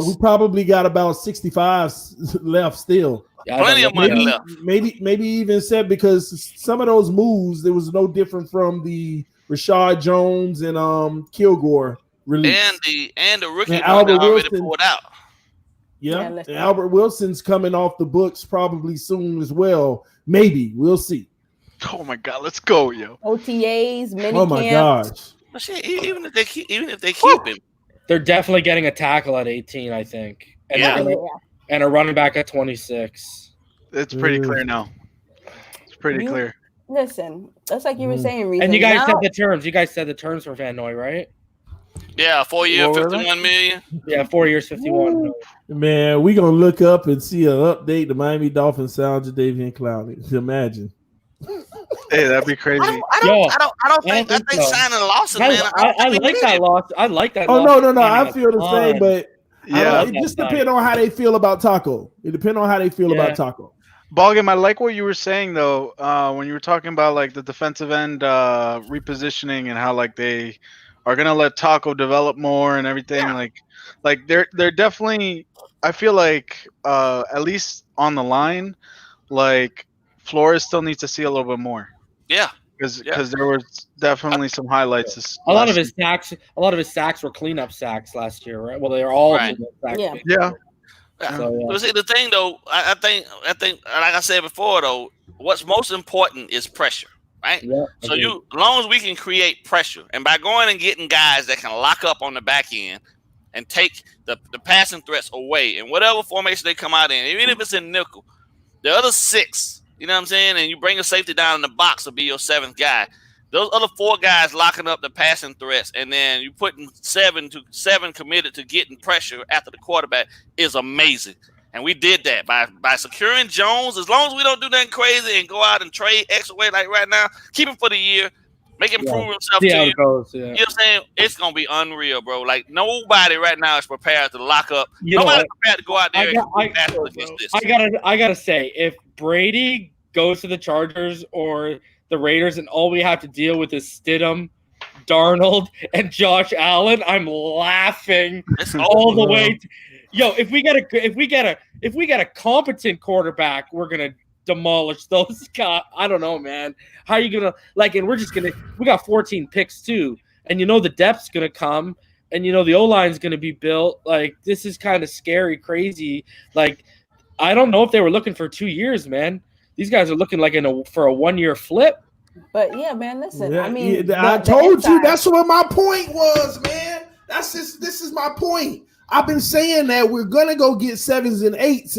we probably got about 65 left still. Plenty of money left. Maybe even said, because some of those moves, there was no different from the Rashad Jones and Kilgore release. And the rookie Albert already Wilson pulled out. Yeah, and Albert Wilson's coming off the books probably soon as well. Maybe. We'll see. Oh my God, let's go, yo. OTAs, mini Oh my gosh. But shit, even if they keep him, they're definitely getting a tackle at 18, I think. And and a running back at 26. It's pretty clear now. It's pretty clear. Listen, that's like you were saying, Reason. And you guys said the terms. You guys said the terms for Van Noy, right? Yeah, 4 years, $51 million. Yeah, 4 years, $51 million. Man, we gonna look up and see an update. The Miami Dolphins sound Jadeveon Clowney. Imagine. Hey, that'd be crazy. I think signing losses, man. I like that loss. I like that. Oh no! I feel the same, but it just depends on how they feel about Taco. It depends on how they feel about Taco. Ballgame, I like what you were saying though. When you were talking about like the defensive end repositioning and how like they are gonna let Taco develop more and everything. Like they're definitely. I feel like at least on the line, like Flores still needs to see a little bit more. Yeah, because there was definitely some highlights. A lot of his sacks were cleanup sacks last year, right? Well, they were all cleanup sacks. Yeah. So, see, the thing though, I think, like I said before, though, what's most important is pressure, right? Yeah, so as long as we can create pressure, and by going and getting guys that can lock up on the back end and take the passing threats away in whatever formation they come out in, even if it's in nickel, the other 6, you know what I'm saying, and you bring a safety down in the box to be your 7th guy. Those other 4 guys locking up the passing threats, and then you putting 7 committed to getting pressure after the quarterback is amazing. And we did that by securing Jones. As long as we don't do nothing crazy and go out and trade X away like right now, keep him for the year, make him prove himself to you. You know what I'm saying? It's gonna be unreal, bro. Like nobody right now is prepared to lock up. Nobody's prepared to go out there against this. I gotta say, if Brady goes to the Chargers or the Raiders and all we have to deal with is Stidham, Darnold, and Josh Allen, I'm laughing all the way. If we get a competent quarterback, we're gonna demolish those guys. I don't know, man. How are you gonna and we got 14 picks too, and the depth's gonna come, and the O-line's gonna be built. Like this is kind of scary, crazy. Like I don't know if they were looking for 2 years, man. These guys are looking like for a 1-year flip. But yeah, man, listen. I mean, I told you that's what my point was, man. This is my point. I've been saying that we're gonna go get 7s and 8s,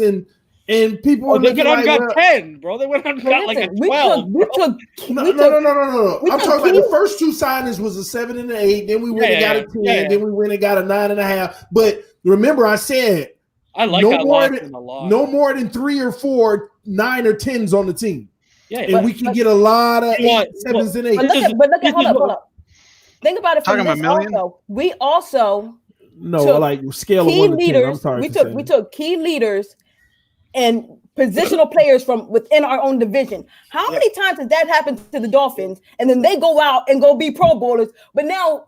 and people. They went on got 10, bro. They went on got like a 12. No. I'm talking about the first 2 signings was a 7 and an 8. Then we went and got a 10. Then we went and got a 9.5. But remember, I said I like no more than 3 or 4 9 or 10s on the team. Yeah, and we can get a lot of 7s and 8s. But look at hold up. Think about it from this also. We also scale of 1 to 10. I'm sorry. We took key leaders and positional players from within our own division. How many times has that happened to the Dolphins? And then they go out and go be Pro Bowlers, but now,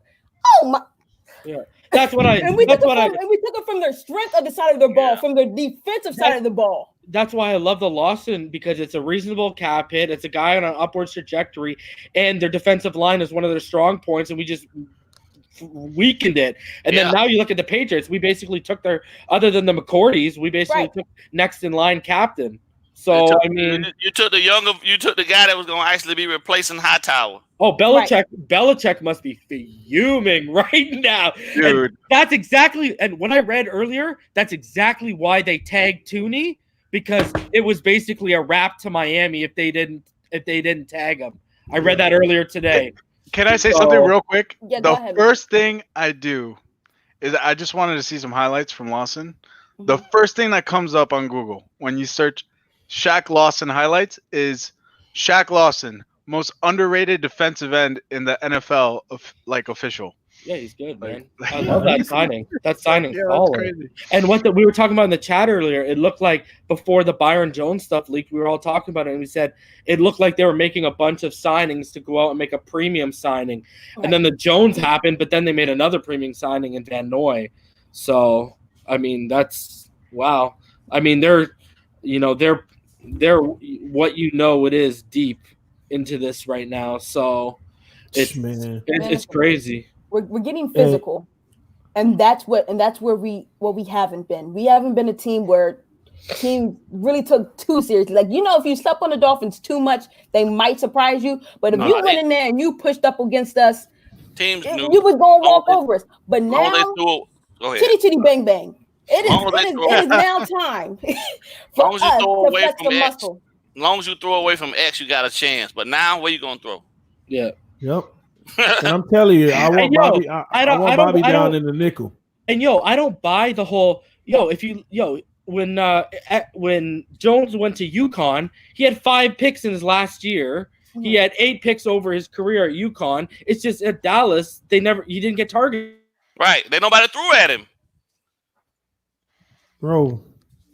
that's what I. And we took it from their strength of the side of their ball, from their defensive side of the ball. That's why I love the Lawson, because it's a reasonable cap hit. It's a guy on an upwards trajectory, and their defensive line is one of their strong points, and we just weakened it. And then now you look at the Patriots. We basically took other than the McCourties, we basically took next in line captain. So you took the guy that was going to actually be replacing Hightower. Oh, Belichick must be fuming right now, dude. And that's exactly. And when I read earlier, that's exactly why they tagged Tooney, because it was basically a wrap to Miami if they didn't tag him. I read that earlier today. Can I say something real quick? Yeah, go The ahead. first thing I do is I just wanted to see some highlights from Lawson. The first thing that comes up on Google when you search Shaq Lawson highlights is Shaq Lawson, most underrated defensive end in the NFL official. Yeah, he's good, man. I love that signing. That signing's Yeah, that's solid. crazy. And we were talking about in the chat earlier, it looked like before the Byron Jones stuff leaked, we were all talking about it, and we said it looked like they were making a bunch of signings to go out and make a premium signing. Right. And then the Jones happened, but then they made another premium signing in Van Noy. So, I mean, that's wow. I mean, they're what it is deep into this right now. So it's crazy. We're getting physical, and that's where we haven't been. We haven't been a team where team really took too seriously. Like, if you slept on the Dolphins too much, they might surprise you. But if you went in there and you pushed up against us, teams you was going to walk over us. But now, chitty chitty bang bang. It is now time for us to flex the muscle. As long as you throw away from X, you got a chance. But now, where you gonna throw? Yeah. Yep. And I'm telling you, I want Bobby. I want Bobby down in the nickel. And I don't buy the whole when Jones went to UConn, he had 5 picks in his last year. Mm-hmm. He had 8 picks over his career at UConn. It's just at Dallas, he didn't get targeted. Right. Nobody threw at him. Bro.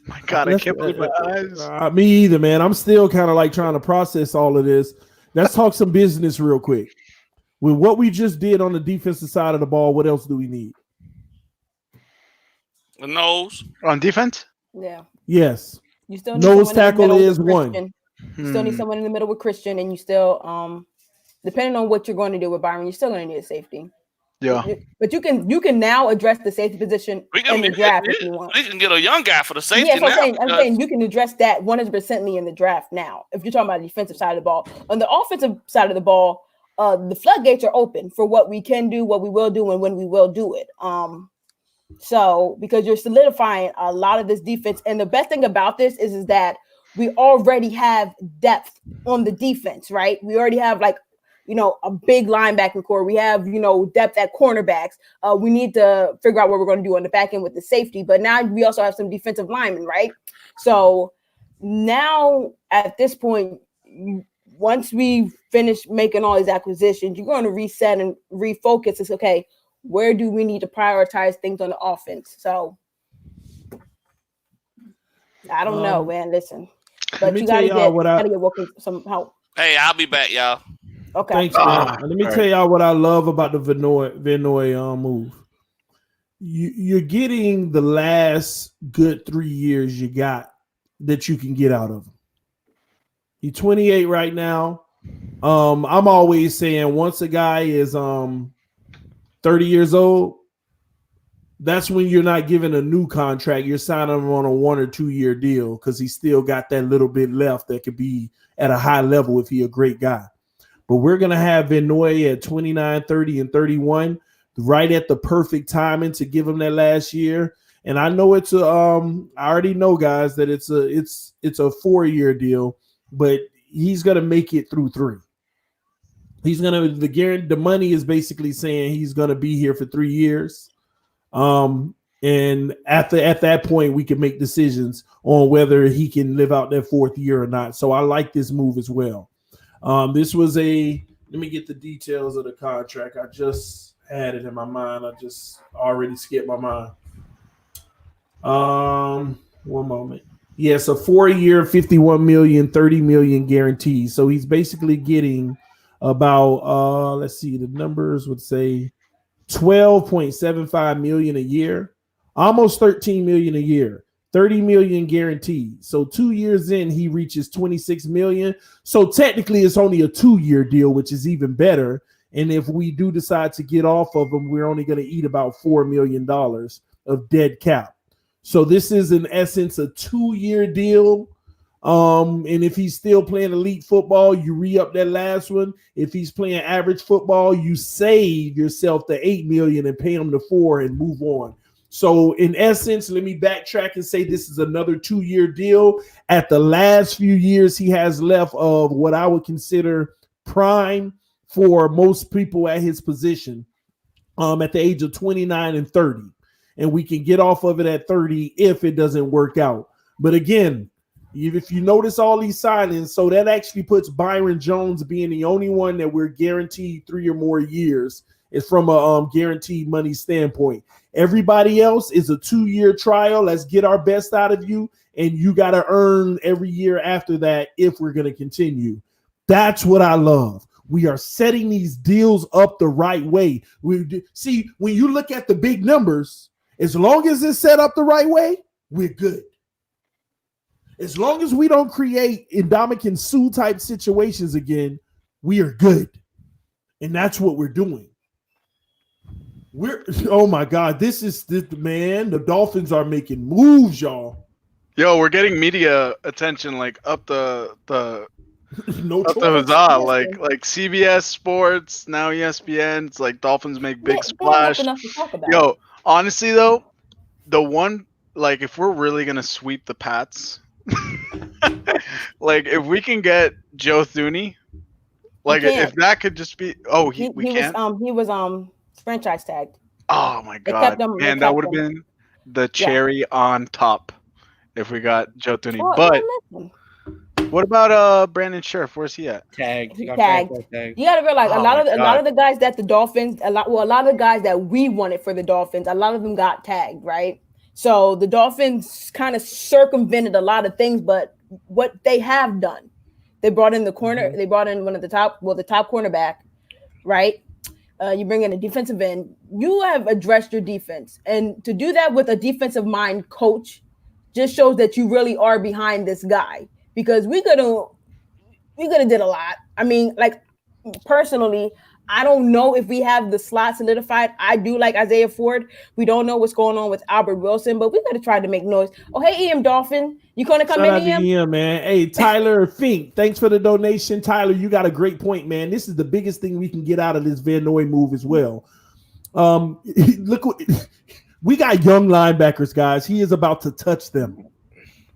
My God, I can't believe my eyes. Me either, man. I'm still kind of like trying to process all of this. Let's talk some business real quick. With what we just did on the defensive side of the ball, what else do we need? The nose. On defense? Yeah. Yes. You still need nose tackle is one. You still need someone in the middle with Christian, and you still, depending on what you're going to do with Byron, you're still going to need a safety. Yeah. But you can now address the safety position in the draft if you want. We can get a young guy for the safety. Yes, I'm saying you can address that 100% in the draft now. If you're talking about the defensive side of the ball. On the offensive side of the ball, the floodgates are open for what we can do, what we will do, and when we will do it. So because you're solidifying a lot of this defense, and the best thing about this is that we already have depth on the defense, right? We already have a big linebacking core. We have, depth at cornerbacks. We need to figure out what we're going to do on the back end with the safety. But now we also have some defensive linemen, right? So now at this point, once we finish making all these acquisitions, you're going to reset and refocus. It's okay. Where do we need to prioritize things on the offense? So I don't know, man. Listen, but you got to get some help. Hey, I'll be back, y'all. Okay. Thanks, man. Let me tell y'all what I love about the Van Noy move. You're getting the last good 3 years you got that you can get out of him. He's 28 right now. I'm always saying once a guy is 30 years old, that's when you're not giving a new contract. You're signing him on a 1 or 2 year deal because he's still got that little bit left that could be at a high level if he's a great guy. But we're going to have Van Noy at 29, 30, and 31, right at the perfect timing to give him that last year. And I know I already know, guys, that it's a 4 year deal, but he's going to make it through 3. He's going to, the money is basically saying he's going to be here for 3 years. And at that point, we can make decisions on whether he can live out that 4th year or not. So I like this move as well. This was let me get the details of the contract. I just had it in my mind. I just already skipped my mind. 1 moment. Yes, a 4 year, 51 million, 30 million guaranteed. So he's basically getting about, let's see, the numbers would say 12.75 million a year, almost 13 million a year. 30 million guaranteed. So 2 years in, he reaches 26 million. So technically it's only a 2 year deal, which is even better. And if we do decide to get off of him, we're only going to eat about $4 million of dead cap. So this is in essence a 2 year deal. And if he's still playing elite football, you re-up that last one. If he's playing average football, you save yourself the $8 million and pay him the $4 and move on. So in essence, let me backtrack and say this is another 2-year deal. At the last few years he has left of what I would consider prime for most people at his position, at the age of 29 and 30. And we can get off of it at 30 if it doesn't work out. But again, if you notice all these signings, so that actually puts Byron Jones being the only one that we're guaranteed 3 or more years. Is from a guaranteed money standpoint. Everybody else is a 2-year trial. Let's get our best out of you, and you got to earn every year after that if we're going to continue. That's what I love. We are setting these deals up the right way. See, when you look at the big numbers, as long as it's set up the right way, we're good. As long as we don't create Ndamukong Suh type situations again, we are good. And that's what we're doing. Oh my God, this man. The Dolphins are making moves, y'all. Yo, we're getting media attention like up the no up the huzzah, like CBS Sports, now ESPN. It's like Dolphins make big splash. Yo, honestly though, the one, like, if we're really gonna sweep the Pats, like if we can get Joe Thuney, like if that could just be he was franchise tagged. Oh my God, man, that would have been the cherry on top if we got Joe Thuney. But what about Brandon Scherf? Where's he at? Tagged. You gotta realize a lot of the guys that the Dolphins, a lot of the guys that we wanted for the Dolphins, a lot of them got tagged, right? So the Dolphins kind of circumvented a lot of things, but what they have done, they brought in the corner, they brought in one of the top cornerback, right? You bring in a defensive end. You have addressed your defense, and to do that with a defensive mind coach just shows that you really are behind this guy. Because we could have did a lot. I mean, like, personally, I don't know if we have the slot solidified. I do like Isaiah Ford. We don't know what's going on with Albert Wilson, but we could have tried to make noise. Oh, hey, EM Dolphin. You going to come in, EM? Yeah, man. Hey, Tyler Fink, thanks for the donation. Tyler, you got a great point, man. This is the biggest thing we can get out of this Van Noy move as well. Look, we got young linebackers, guys. He is about to touch them.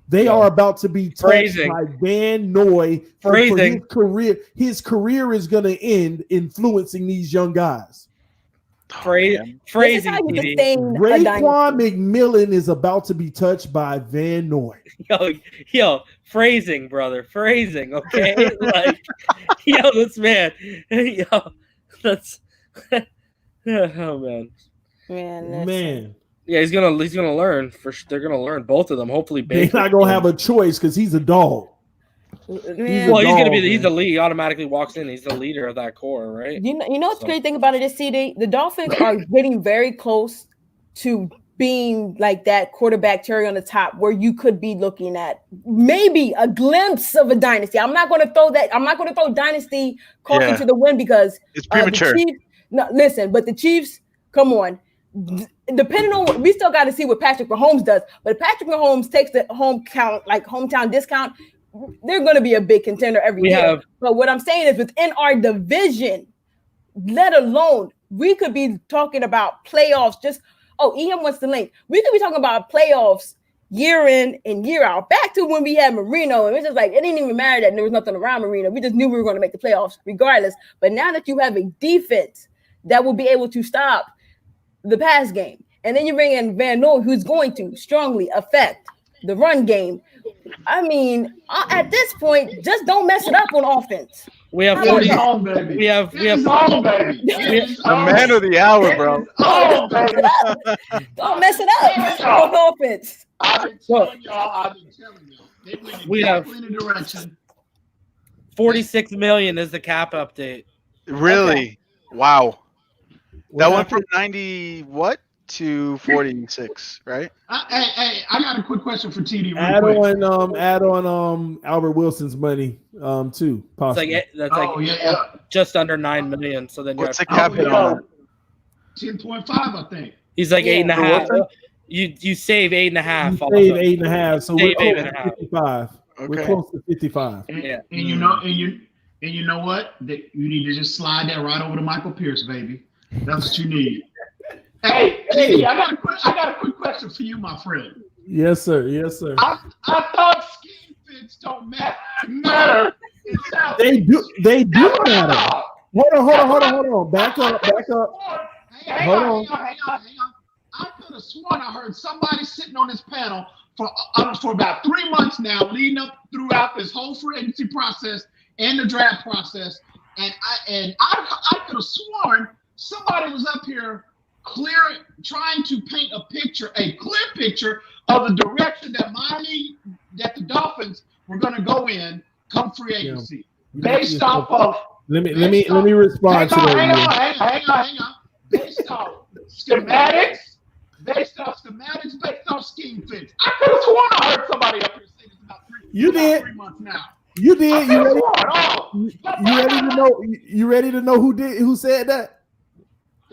They are about to be touched by Van Noy. His career is going to end influencing these young guys. Phrasing. Raekwon McMillan is about to be touched by Van Noy. Yo, phrasing, brother. Phrasing, okay? Like, this man. That's oh man. Man. Yeah, he's gonna learn. They're gonna learn, both of them. Hopefully, they're not gonna have a choice because he's a dog. He's gonna be. He's the lead. He automatically walks in. He's the leader of that core, right? You know what's the great thing about it is, CD, the Dolphins are getting very close to being like that quarterback cherry on the top, where you could be looking at maybe a glimpse of a dynasty. I'm not going to throw dynasty caution to the wind because it's premature. But the Chiefs, come on. Depending on what, we still got to see what Patrick Mahomes does. But if Patrick Mahomes takes the hometown discount, they're going to be a big contender every year. But what I'm saying is, within our division, let alone, we could be talking about playoffs. EM wants the link. We could be talking about playoffs year in and year out. Back to when we had Marino, and it's just like it didn't even matter that there was nothing around Marino. We just knew we were going to make the playoffs regardless. But now that you have a defense that will be able to stop the pass game, and then you bring in Van Noy, who's going to strongly affect the run game. I mean, at this point, just don't mess it up on offense. We have 40. We have the man of the hour, bro. Don't mess it up on offense. We have 46 million is the cap update. Really? Okay. Wow. That went from 90 to 46, right? Hey, I got a quick question for TD. Add on Albert Wilson's money too. Possibly. Just under 9 million. So then what's the cap hit on that? 10.5, I think. He's like 8.5. You save 8.5. Save 8.5. So we're close to 55. Okay. We're close to 55. And you know what? That you need to just slide that right over to Michael Pierce, baby. That's what you need. Hey, TD, I got a quick question for you, my friend. Yes, sir. Yes, sir. I thought scheme fits don't matter. They do matter. Hold on. Back up. Hang on. I could have sworn I heard somebody sitting on this panel for about 3 months now, leading up throughout this whole free agency process and the draft process, and I could have sworn somebody was up here trying to paint a clear picture of the direction that the Dolphins were going to go in come free agency, based off of. Let me respond to that. Hang on. Based off schematics, based off scheme fits. I could have sworn I heard somebody up here say this about 3 months now. You did. You ready to know who said that?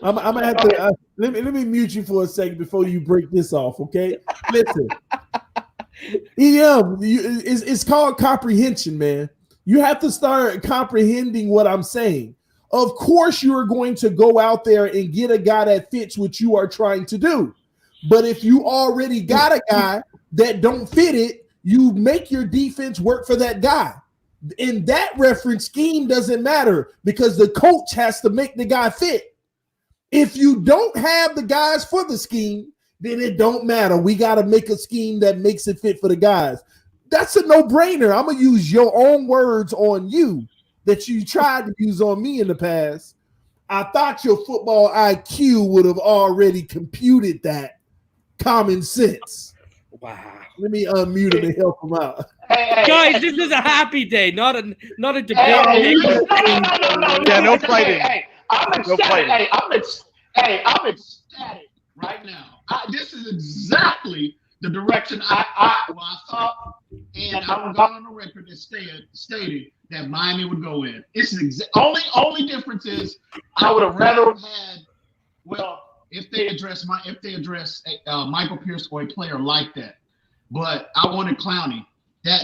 I'm gonna have to let me mute you for a second before you break this off, okay? Listen, it's called comprehension, man. You have to start comprehending what I'm saying. Of course, you are going to go out there and get a guy that fits what you are trying to do. But if you already got a guy that don't fit it, you make your defense work for that guy. In that reference, scheme doesn't matter because the coach has to make the guy fit. If you don't have the guys for the scheme, then it don't matter. We got to make a scheme that makes it fit for the guys. That's a no-brainer. I'm going to use your own words on you that you tried to use on me in the past. I thought your football IQ would have already computed that common sense. Wow. Let me unmute him and help him out. Guys, this is a happy day, not a debate. No fighting. I'm ecstatic right now. This is exactly the direction I thought, and I've gone on the record that stated that Miami would go in. It's only difference is I would have rather have had, if they address Michael Pierce or a player like that, but I wanted Clowney. That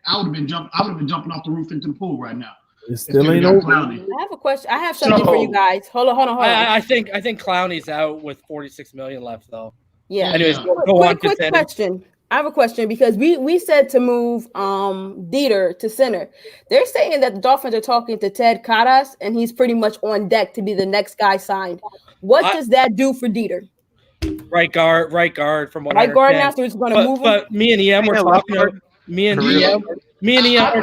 I would have been jumping off the roof into the pool right now. It still ain't over. I have a question. I have something for you guys. Hold on. I think Clowney's out with $46 million left, though. Yeah. Anyways, go on. Quick question. I have a question because we said to move Dieter to center. They're saying that the Dolphins are talking to Ted Karras, and he's pretty much on deck to be the next guy signed. What does that do for Dieter? Right guard. From what I understand. Right guard now, so he's going to move him. But me and EM were talking. Me and EM were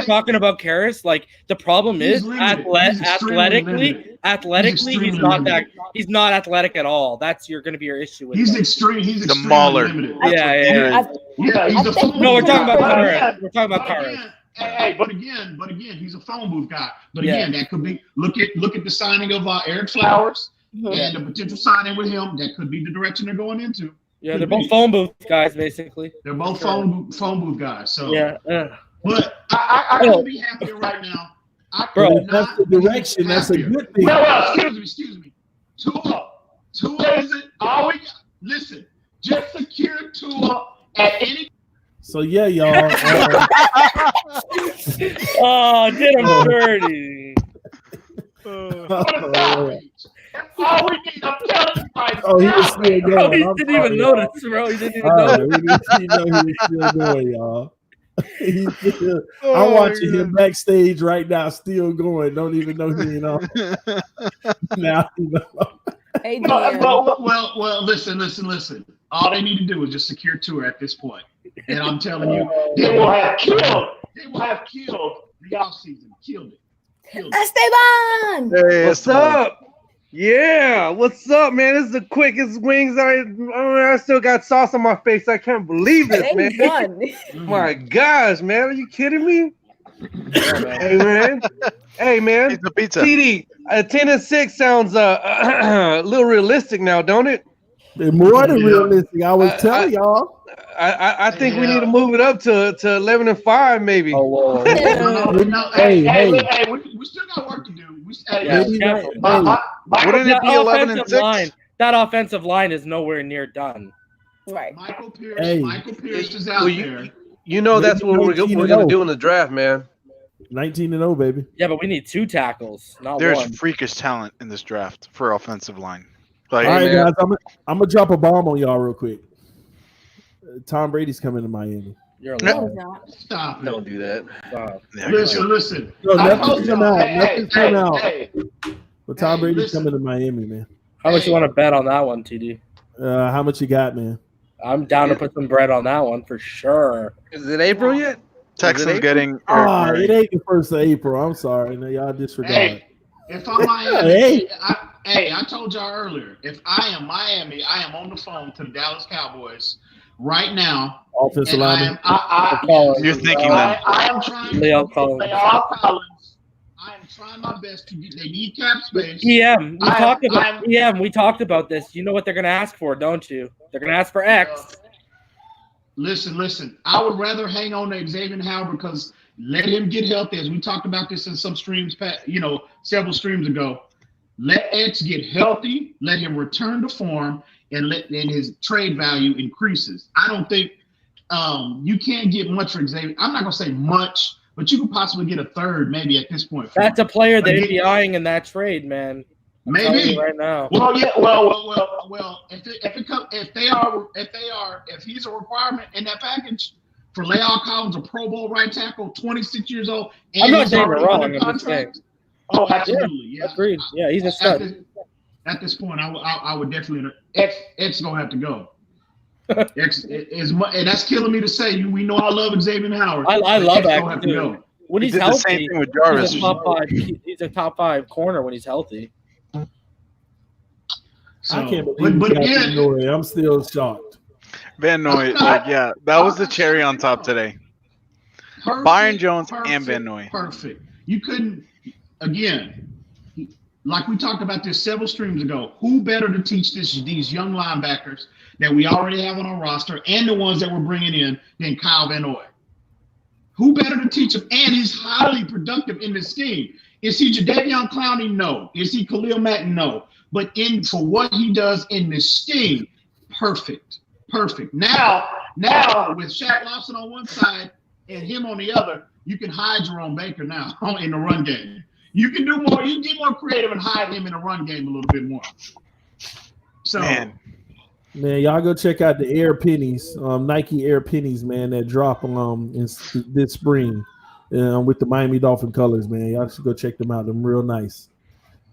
talking about Karras. Like the problem is athletically, he's not athletic at all. That's going to be your issue with him. He's extremely mauler. Limited. Yeah. No, we're talking about Karras. Hey, but again, he's a phone booth guy. But again, that could be look at the signing of Eric Flowers and the potential signing with him. That could be the direction they're going into. Yeah, they're both phone booth guys, basically. They're both phone booth guys. So but I couldn't be happier right now. That's the direction. That's a good thing. Well, excuse me. Tua isn't all we got. Listen, just secure Tua at any. So y'all. Did him dirty. That's all we need. I'm telling you guys. He was still going. He didn't even notice, bro. He didn't even notice. He was still going, y'all. I'm watching him backstage right now, still going. Don't even know he ain't on. Now you know. Well, listen. All they need to do is just secure Tua at this point. And I'm telling you, they will have killed the offseason. Killed it. Esteban! Hey, what's up? Yeah, what's up, man? This is the quickest wings. I still got sauce on my face. I can't believe this, man. My gosh, man, are you kidding me? Hey, man. It's a pizza. TD, 10-6 sounds a little realistic now, don't it? They're more than realistic. I was telling y'all. I think we need to move it up to 11-5, maybe. Oh, hey, we still got work to do. Wouldn't it be 11-6? That offensive line is nowhere near done. Right. Michael Pierce is out there. You know that's what we're going to do in the draft, man. 19-0, baby. Yeah, but we need 2 tackles, not There's one. freakish talent in this draft for offensive line. Like, all right, man. guys, I'm gonna drop a bomb on y'all real quick. Tom Brady's coming to Miami. You're a No. liar. Stop it. Don't do that. Stop. yeah, Listen. No, I nothing's told come y'all, out. hey, Nothing's hey, come out. hey, But Tom Hey, Brady's listen. coming to Miami, man. How much you want to bet on that one, TD? How much you got, man? I'm down to put some bread on that one for sure. Is it April yet? Texans getting Eric Ah, Murray. it ain't the 1st of April. I'm sorry. No, y'all disregard. Hey, if I'm Miami, Hey. I told y'all earlier, if I am Miami, I am on the phone to the Dallas Cowboys right now. Offensive And lineman. You're thinking them. I am trying Leo to Collins. play all Collins. I am trying my best to get. They need cap space. EM, we talked about this. You know what they're going to ask for, don't you? They're going to ask for X. Listen. I would rather hang on to Xavier Howard because let him get healthy. As we talked about this in some streams, several streams ago. Let X get healthy. Let him return to form, and his trade value increases. I don't think you can't get much for Xavier. I'm not gonna say much, but you could possibly get a third, maybe at this point. That's a player they'd be eyeing in that trade, man. I'm telling Maybe you right now. Well, yeah. Well. If he's a requirement in that package for Leo Collins, a Pro Bowl right tackle, 26 years old, and I'm not he's saying you're already wrong. under I'm just saying. contract. Oh, absolutely. Yeah. Agreed. Yeah, he's a stud. At this point, I would definitely X gonna have to go. X is, and that's killing me to say. We know I love Xavier Howard. I love X gonna have that to go. when he's He did the healthy. same thing with Jarvis. He's a top five corner when he's healthy. So, I can't believe but Van again, Noy. I'm still shocked. Van Noy, that was the cherry on top today. perfect, Byron Jones and Van Noy. Perfect. You couldn't again. Like we talked about this several streams ago, who better to teach these young linebackers that we already have on our roster and the ones that we're bringing in than Kyle Van Noy? Who better to teach him? And he's highly productive in this scheme. Is he Jadeveon Clowney? No. Is he Khalil Mack? No. But for what he does in this scheme, perfect. Now with Shaq Lawson on one side and him on the other, you can hide Jerome Baker now in the run game. You can do more. You can get more creative and hide him in the run game a little bit more. So, Man, y'all go check out the Air Pennies, Nike Air Pennies, man, that drop this spring with the Miami Dolphin colors, man. Y'all should go check them out. Them real nice.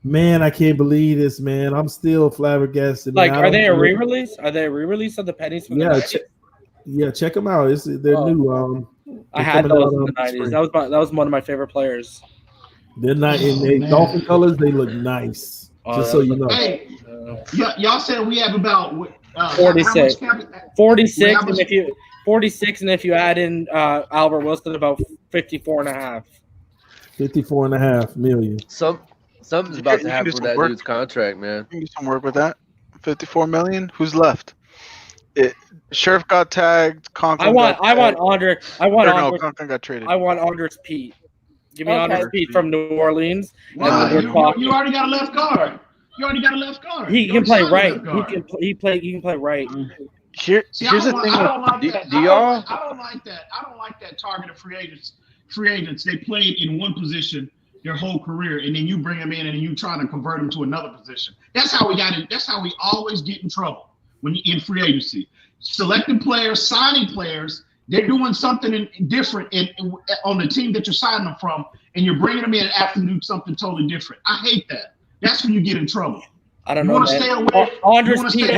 Man, I can't believe this, man. I'm still flabbergasted. Like, man. are they a re-release? Are they a re-release of the pennies from the 90s? Check them out. They're new. I had those in the 90s. That was one of my favorite players. They're not in the Dolphin colors. They look nice. Just so you know. Hey, y'all said we have about 46. 46, and if you 46, and if you add in Albert Wilson, about 54.5. 54.5 million. Something's about to happen with that dude's contract, man. you do some work with that. 54 million. Who's left? Sheriff got tagged. Conklin I want Andre. Conklin got traded. I want Andres Pete. Give me Andres Pete from New Orleans. Wow, you already got a left guard. He can play right. He can play right. Here's the thing. I don't like that. Do y'all? I don't like that. I don't like that targeted free agents. They played in one position their whole career, and then you bring them in and you trying to convert them to another position. That's how we got it. That's how we always get in trouble when you in free agency. Selecting players, signing players, they're doing something different on the team that you're signing them from, and you're bringing them in and asking them to do something totally different. I hate that. That's when you get in trouble. I don't know. Andres Pete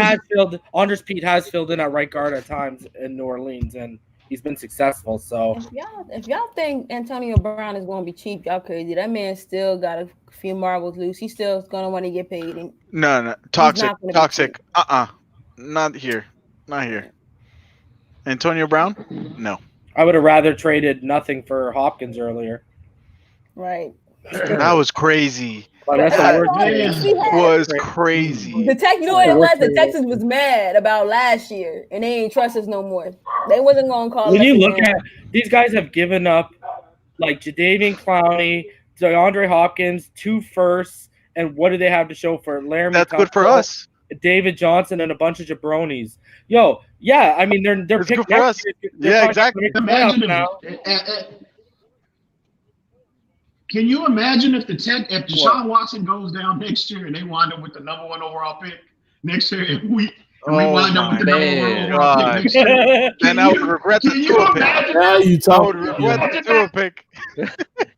has filled in at right guard at times in New Orleans, and he's been successful. So if y'all think Antonio Brown is going to be cheap, y'all crazy. That man still got a few marbles loose. He's still going to want to get paid. And No, toxic. Not here. Antonio Brown? No. I would have rather traded nothing for Hopkins earlier. Right. That was crazy. But that's the worst crazy. You know what it was? The Texans was mad about last year, and they ain't trust us no more. They wasn't going to call us. When you look at these guys have given up, like Jadeveon Clowney, DeAndre Hopkins, 2 firsts, and what do they have to show for it? Laramie That's good for us. David Johnson and a bunch of jabronis. Yo, yeah, I mean they're good for us. Yeah, exactly. Imagine can you imagine if Deshaun Watson goes down next year and they wind up with the number 1 overall pick? Next year, if we Oh wind up with the man. number one overall pick next year, And I would regret the can you Tua pick. imagine Now that? you I talk. would regret the Tua pick.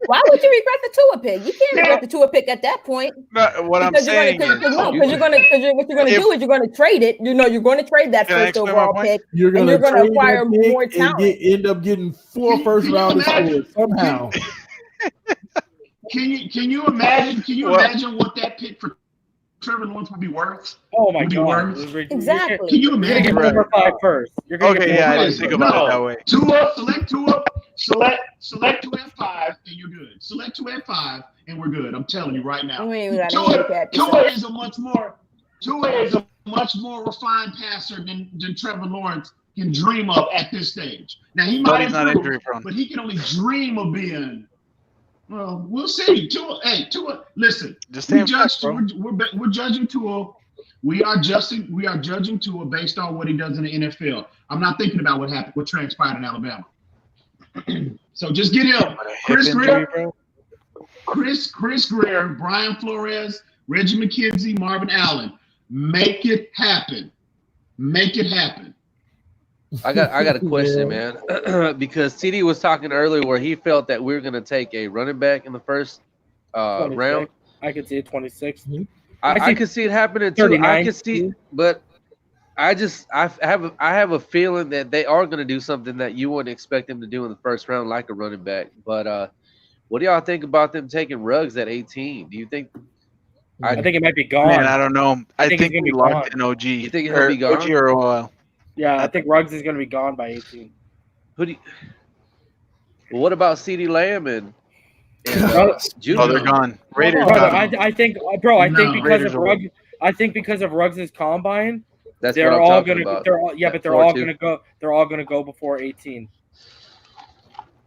Why would you regret the Tua pick? You can't regret the Tua pick at that point. No, what I'm Because saying is, what you're gonna do is you're gonna trade it. You know, you're going to trade that Can I first explain my overall point? pick, You're and gonna you're going to trade acquire that pick more and talent. end up getting 4 first rounders for it somehow. Can you imagine? Can you Well- imagine what that pick for Trevor Lawrence would be worth? Oh my Would be god! worth? Exactly. Can you You're gonna imagine? get 4 or 5 first. You're gonna Okay, get yeah, I 4 didn't think about it that way. Tua, select Tua, select Tua at 5, and you're good. Select Tua at 5, and we're good. I'm telling you right now. You ain't got no handicap. Tua is a much more refined passer than Trevor Lawrence can dream of at this stage. Now he But might he's not improve, injury prone. but he can only dream of being. Well, we'll see. Tua, listen. Just stay in fact, bro. We're judging Tua. We are judging Tua based on what he does in the NFL. I'm not thinking about what transpired in Alabama. So just get him. Chris Greer, Brian Flores, Reggie McKenzie, Marvin Allen. Make it happen. Make it happen. I got a question, man, because TD was talking earlier where he felt that we were going to take a running back in the first round. I could see it 26. I could see it happening too. I could see, but I have a feeling that they are going to do something that you wouldn't expect them to do in the first round, like a running back. But what do y'all think about them taking Ruggs at 18? Do you think? I think it might be gone. Man, I don't know. I think he's gonna we be locked gone. in OG. You think he'll be gone? OG or a while. Yeah, I think Ruggs is going to be gone by 18. Who do you, well, what about CeeDee Lamb and Junior? Oh, they're gone. Raiders. Brother, gone. I think because Raiders of are Ruggs, I think because of Ruggs' combine, That's they're what I'm all talking gonna about. they're all gonna go. They're all gonna go before 18.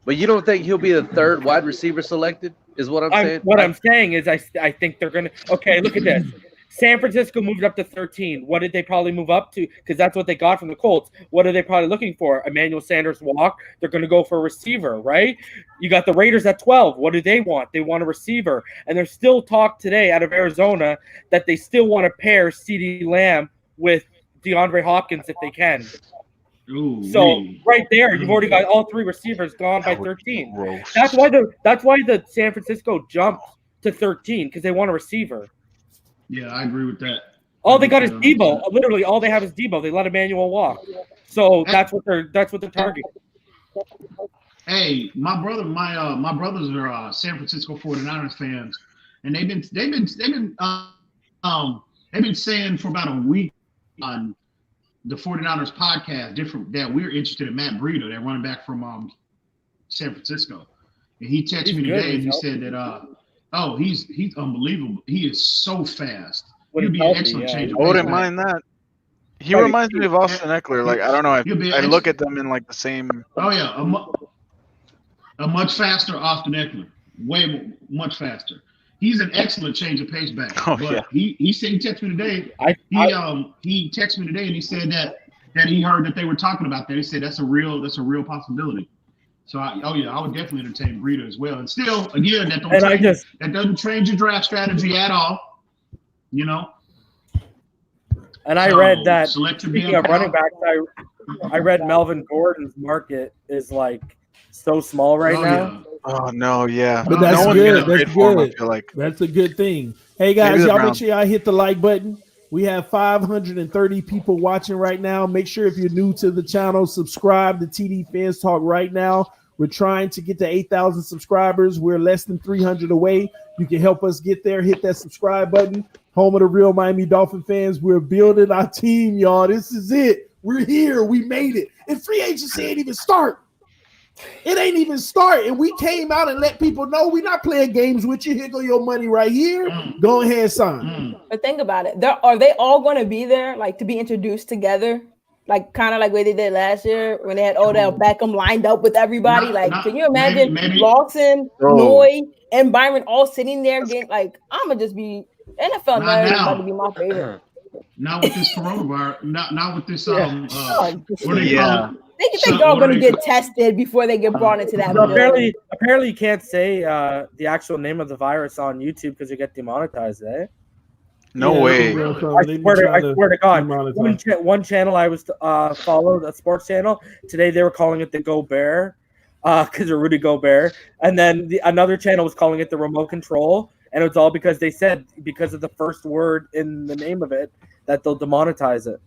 But you don't think he'll be the third wide receiver selected? Is what I'm saying. What I'm saying is I think they're gonna. Okay, look at this. San Francisco moved up to 13. What did they probably move up to? Because that's what they got from the Colts. What are they probably looking for? Emmanuel Sanders walk. They're going to go for a receiver, right? You got the Raiders at 12. What do they want? They want a receiver. And there's still talk today out of Arizona that they still want to pair CeeDee Lamb with DeAndre Hopkins if they can. Ooh, So right there, you've already got all 3 receivers gone by 13. Gross. That's why the San Francisco jumped to 13 because they want a receiver. Yeah, I agree with that. All they got is Debo. Literally, all they have is Debo. They let Emmanuel walk. So that's what they're targeting. Hey, my brothers are San Francisco 49ers fans, and they've been saying for about a week on the 49ers podcast that we're interested in Matt Breida, that running back from San Francisco. And he texted me today and he said that he's unbelievable. He is so fast. He'd be an excellent change of I wouldn't pace. mind that. He reminds me of Austin Eckler. Like, I don't know. I look at them in like the same. Oh yeah, a much faster Austin Eckler, much faster. He's an excellent change of pace back. Oh, but yeah. he said he texted me today. He texted me today and he said that he heard that they were talking about that. He said that's a real possibility. So I would definitely entertain Breida as well. And still, again, that doesn't change your draft strategy at all. You know. And I read that Select your speaking damn of running pal. backs, I read Melvin Gordon's market is like so small right now. Oh no, yeah. But that's no one's good. gonna That's trade for him, I good. feel like. That's a good thing. Hey guys, Maybe the y'all make Browns. sure y'all hit the like button. We have 530 people watching right now. Make sure if you're new to the channel, subscribe to TD Fans Talk right now. We're trying to get to 8,000 subscribers. We're less than 300 away. You can help us get there. Hit that subscribe button. Home of the real Miami Dolphin fans. We're building our team, y'all. This is it. We're here. We made it. And free agency ain't even start. It ain't even start. And we came out and let people know we're not playing games with you. Here go your money right here. Go ahead, son. But think about it. Are they all going to be there, like to be introduced together? Like kind of like what they did last year when they had Odell Beckham lined up with everybody. Can you imagine Lawson, Noy, and Byron all sitting there getting like, I'm gonna just be NFL nerd about to be my favorite. Not with this coronavirus. Not with this. They're all gonna get tested before they get brought into that. Apparently, you can't say the actual name of the virus on YouTube because you get demonetized, eh? No way. I swear to God. One channel I was followed, a sports channel. Today they were calling it the Go Bear because of Rudy Gobert. And then another channel was calling it the remote control. And it was all because they said, because of the first word in the name of it, that they'll demonetize it.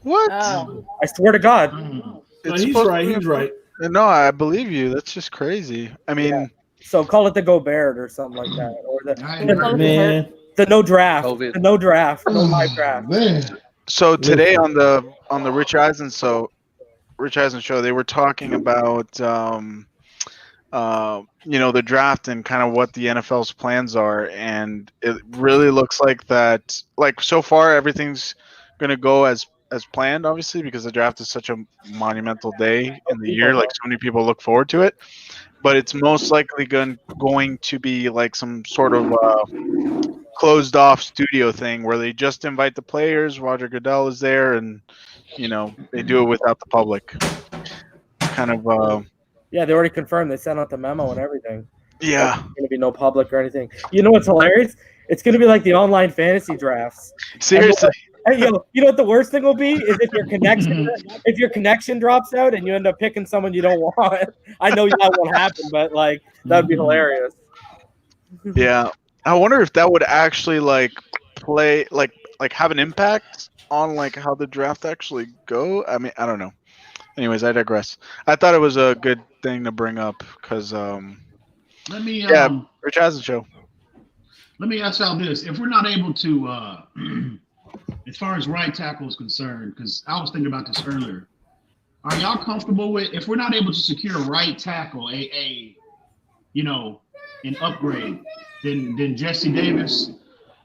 What? Oh. I swear to God. No, he's right. He's right. No, I believe you. That's just crazy. I mean, yeah. So call it the Go Bear or something like that, or the no draft, COVID. the no draft, no live draft. So today on the Rich Eisen show, they were talking about the draft and kind of what the NFL's plans are, and it really looks like that. Like so far, everything's gonna go as planned, obviously, because the draft is such a monumental day in the year. Like so many people look forward to it, but it's most likely going to be like some sort of closed off studio thing where they just invite the players. Roger Goodell is there, and they do it without the public. Kind of. Yeah, they already confirmed. They sent out the memo and everything. Yeah. There's going to be no public or anything. You know what's hilarious? It's going to be like the online fantasy drafts. Seriously. And you know what the worst thing will be is if your connection drops out and you end up picking someone you don't want. I know that won't happen, but like that'd be hilarious. Yeah, I wonder if that would actually play have an impact on how the draft actually go. I mean, I don't know. Anyways, I digress. I thought it was a good thing to bring up because Rich Eisen show. Let me ask y'all this: if we're not able to, as far as right tackle is concerned, because I was thinking about this earlier, are y'all comfortable with if we're not able to secure a right tackle, an upgrade, then Jesse Davis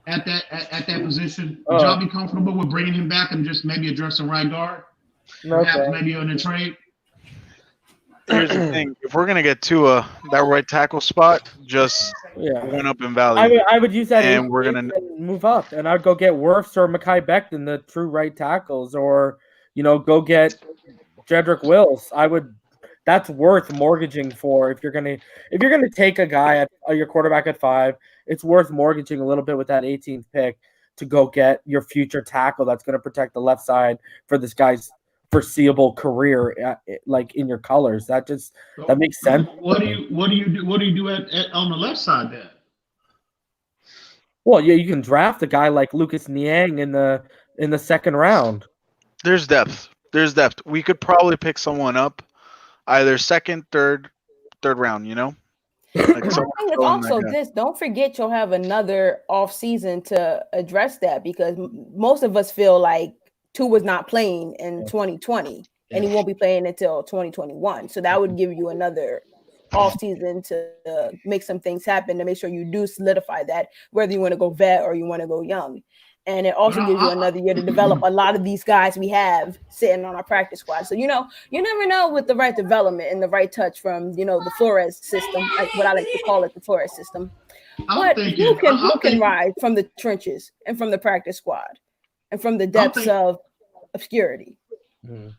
at that position? Would y'all be comfortable with bringing him back and just maybe addressing right guard? Perhaps maybe on a trade. Here's the thing: if we're gonna get to that right tackle spot, just went up in value. I would use that, and we're gonna move up, and I'd go get Wirfs or Mekhi Becton, the true right tackles, or go get Jedrick Wills. That's worth mortgaging for if you're gonna take a guy at your quarterback at 5. It's worth mortgaging a little bit with that 18th pick to go get your future tackle that's going to protect the left side for this guy's foreseeable career, in your colors. That makes sense. What do you do on the left side then? Well, yeah, you can draft a guy like Lucas Niang in the second round. There's depth. We could probably pick someone up, either second, third round. I think it's also this. Don't forget, you'll have another off season to address that because most of us feel like Tua's not playing in 2020 and he won't be playing until 2021. So that would give you another off season to make some things happen to make sure you do solidify that, whether you want to go vet or you want to go young. And it also gives you another year to develop a lot of these guys we have sitting on our practice squad. So, you never know with the right development and the right touch from, the Flores system, like what I like to call it, the Flores system. But who can rise from the trenches and from the practice squad and from the depths of obscurity?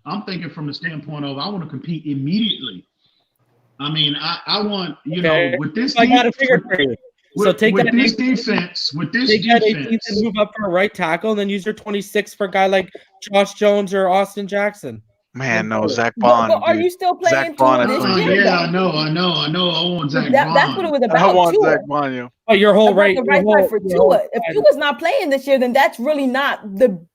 I'm thinking from the standpoint of I want to compete immediately. I mean, I want, with this I got a figure for you. So take with that this defense, take that 18th and move up for a right tackle, and then use your 26 for a guy like Josh Jones or Austin Jackson. Man, no, Zach Bond. But are you still playing Zach Bond? Yeah, I know. I want Zach Bond. That's what it was about. I want Zach Bond. Yeah. Oh, your whole right. The right side for Tua. If Tua's not playing this year, then that's really not the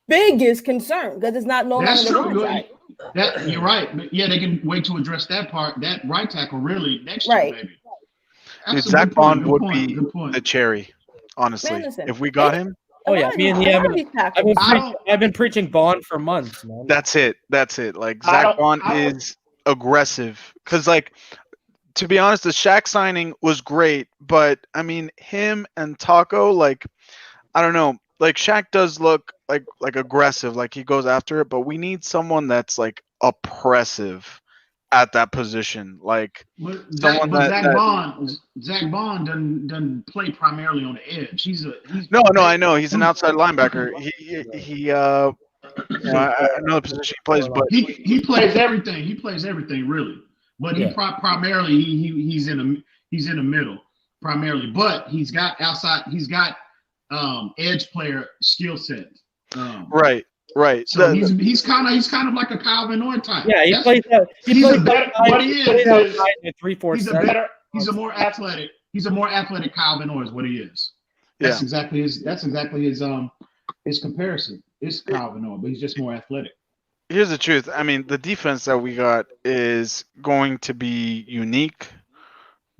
biggest concern because it's not no longer the right side. You're right. But yeah, they can wait to address that part. That right tackle really next year, maybe. Dude, Zach Bond would be the cherry, honestly. If we got him. Oh yeah, me and him. I've been preaching Bond for months, man. That's it. Like Zach Bond is aggressive because, to be honest, the Shaq signing was great, but I mean, him and Taco, I don't know. Like Shaq does look like aggressive, like he goes after it, but we need someone that's oppressive at that position, Zach Bond doesn't play primarily on the edge. I know he's an outside linebacker. I know the position he plays, but he plays everything. He plays everything really, but primarily he's in the middle primarily. But he's got outside. He's got edge player skill set. Right. So he's kind of like a Calvin Noy type. Yeah, he plays. He's a better. What he is 3-4. He's a better. He's a more athletic. He's a more athletic Calvin Noy is what he is. That's exactly his. That's exactly his comparison. It's Calvin Noy, but he's just more athletic. Here's the truth. I mean, the defense that we got is going to be unique,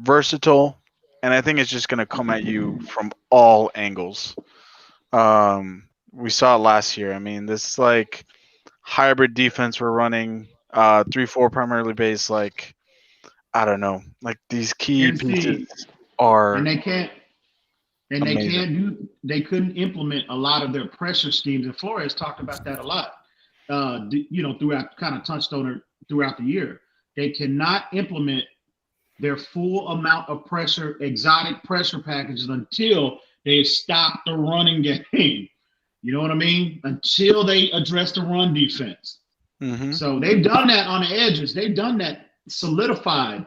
versatile, and I think it's just going to come at you from all angles. We saw it last year. I mean, this like hybrid defense we're running, 3-4 primarily based. Like, I don't know, like these key pieces are, and they can't. And amazing. They couldn't implement a lot of their pressure schemes. And Flores talked about that a lot, throughout, kind of touched on it throughout the year. They cannot implement their full amount of pressure, exotic pressure packages until they stop the running game. You know what I mean? Until they address the run defense. Mm-hmm. So they've done that on the edges. They've done that, solidified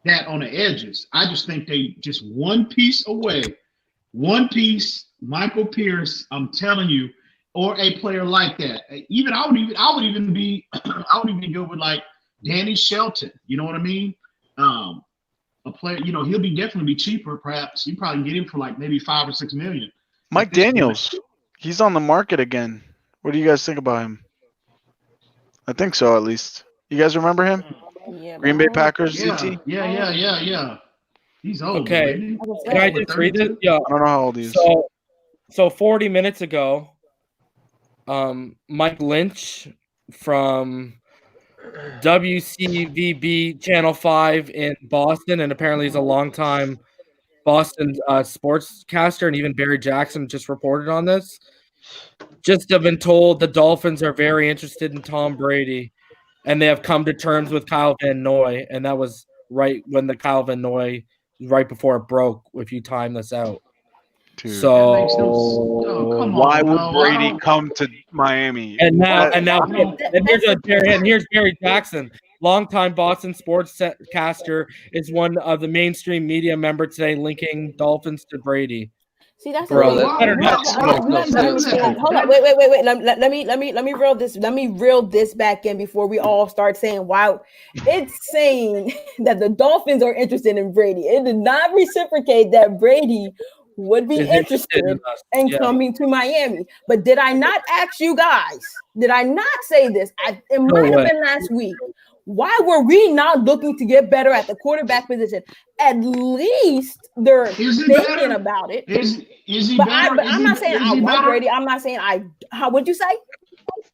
that on the edges. I just think they just one piece away. One piece, Michael Pierce, I'm telling you, or a player like that. Even I would even go with like Danny Shelton. You know what I mean? A player, he'll definitely be cheaper. Perhaps you probably get him for like maybe $5 or $6 million. Mike Daniels, he's on the market again. What do you guys think about him? I think so, at least. You guys remember him? Yeah, Green Bay Packers, Yeah, ZT? yeah. He's old. Okay. Isn't he? Can I just read it? Yeah. I don't know how old he is. So 40 minutes ago, Mike Lynch from WCVB Channel 5 in Boston, and apparently he's a longtime Boston sportscaster, and even Barry Jackson just reported on this. Just have been told the Dolphins are very interested in Tom Brady, and they have come to terms with Kyle Van Noy, and that was right when the Kyle Van Noy, right before it broke, if you time this out. Dude. So why would Brady come to Miami? And here's Barry Jackson, longtime Boston sportscaster, is one of the mainstream media member today, linking Dolphins to Brady. See, that's Bro, the thing. Hold on, wait. Let me reel this. Let me reel this back in before we all start saying, "Wow, it's saying that the Dolphins are interested in Brady." It did not reciprocate that Brady would be interested in coming to Miami. But did I not ask you guys? Did I not say this? It might have been last week. Why were we not looking to get better at the quarterback position? At least they're thinking about it. Is he better? I'm not saying I want Brady. I'm not saying how would you say?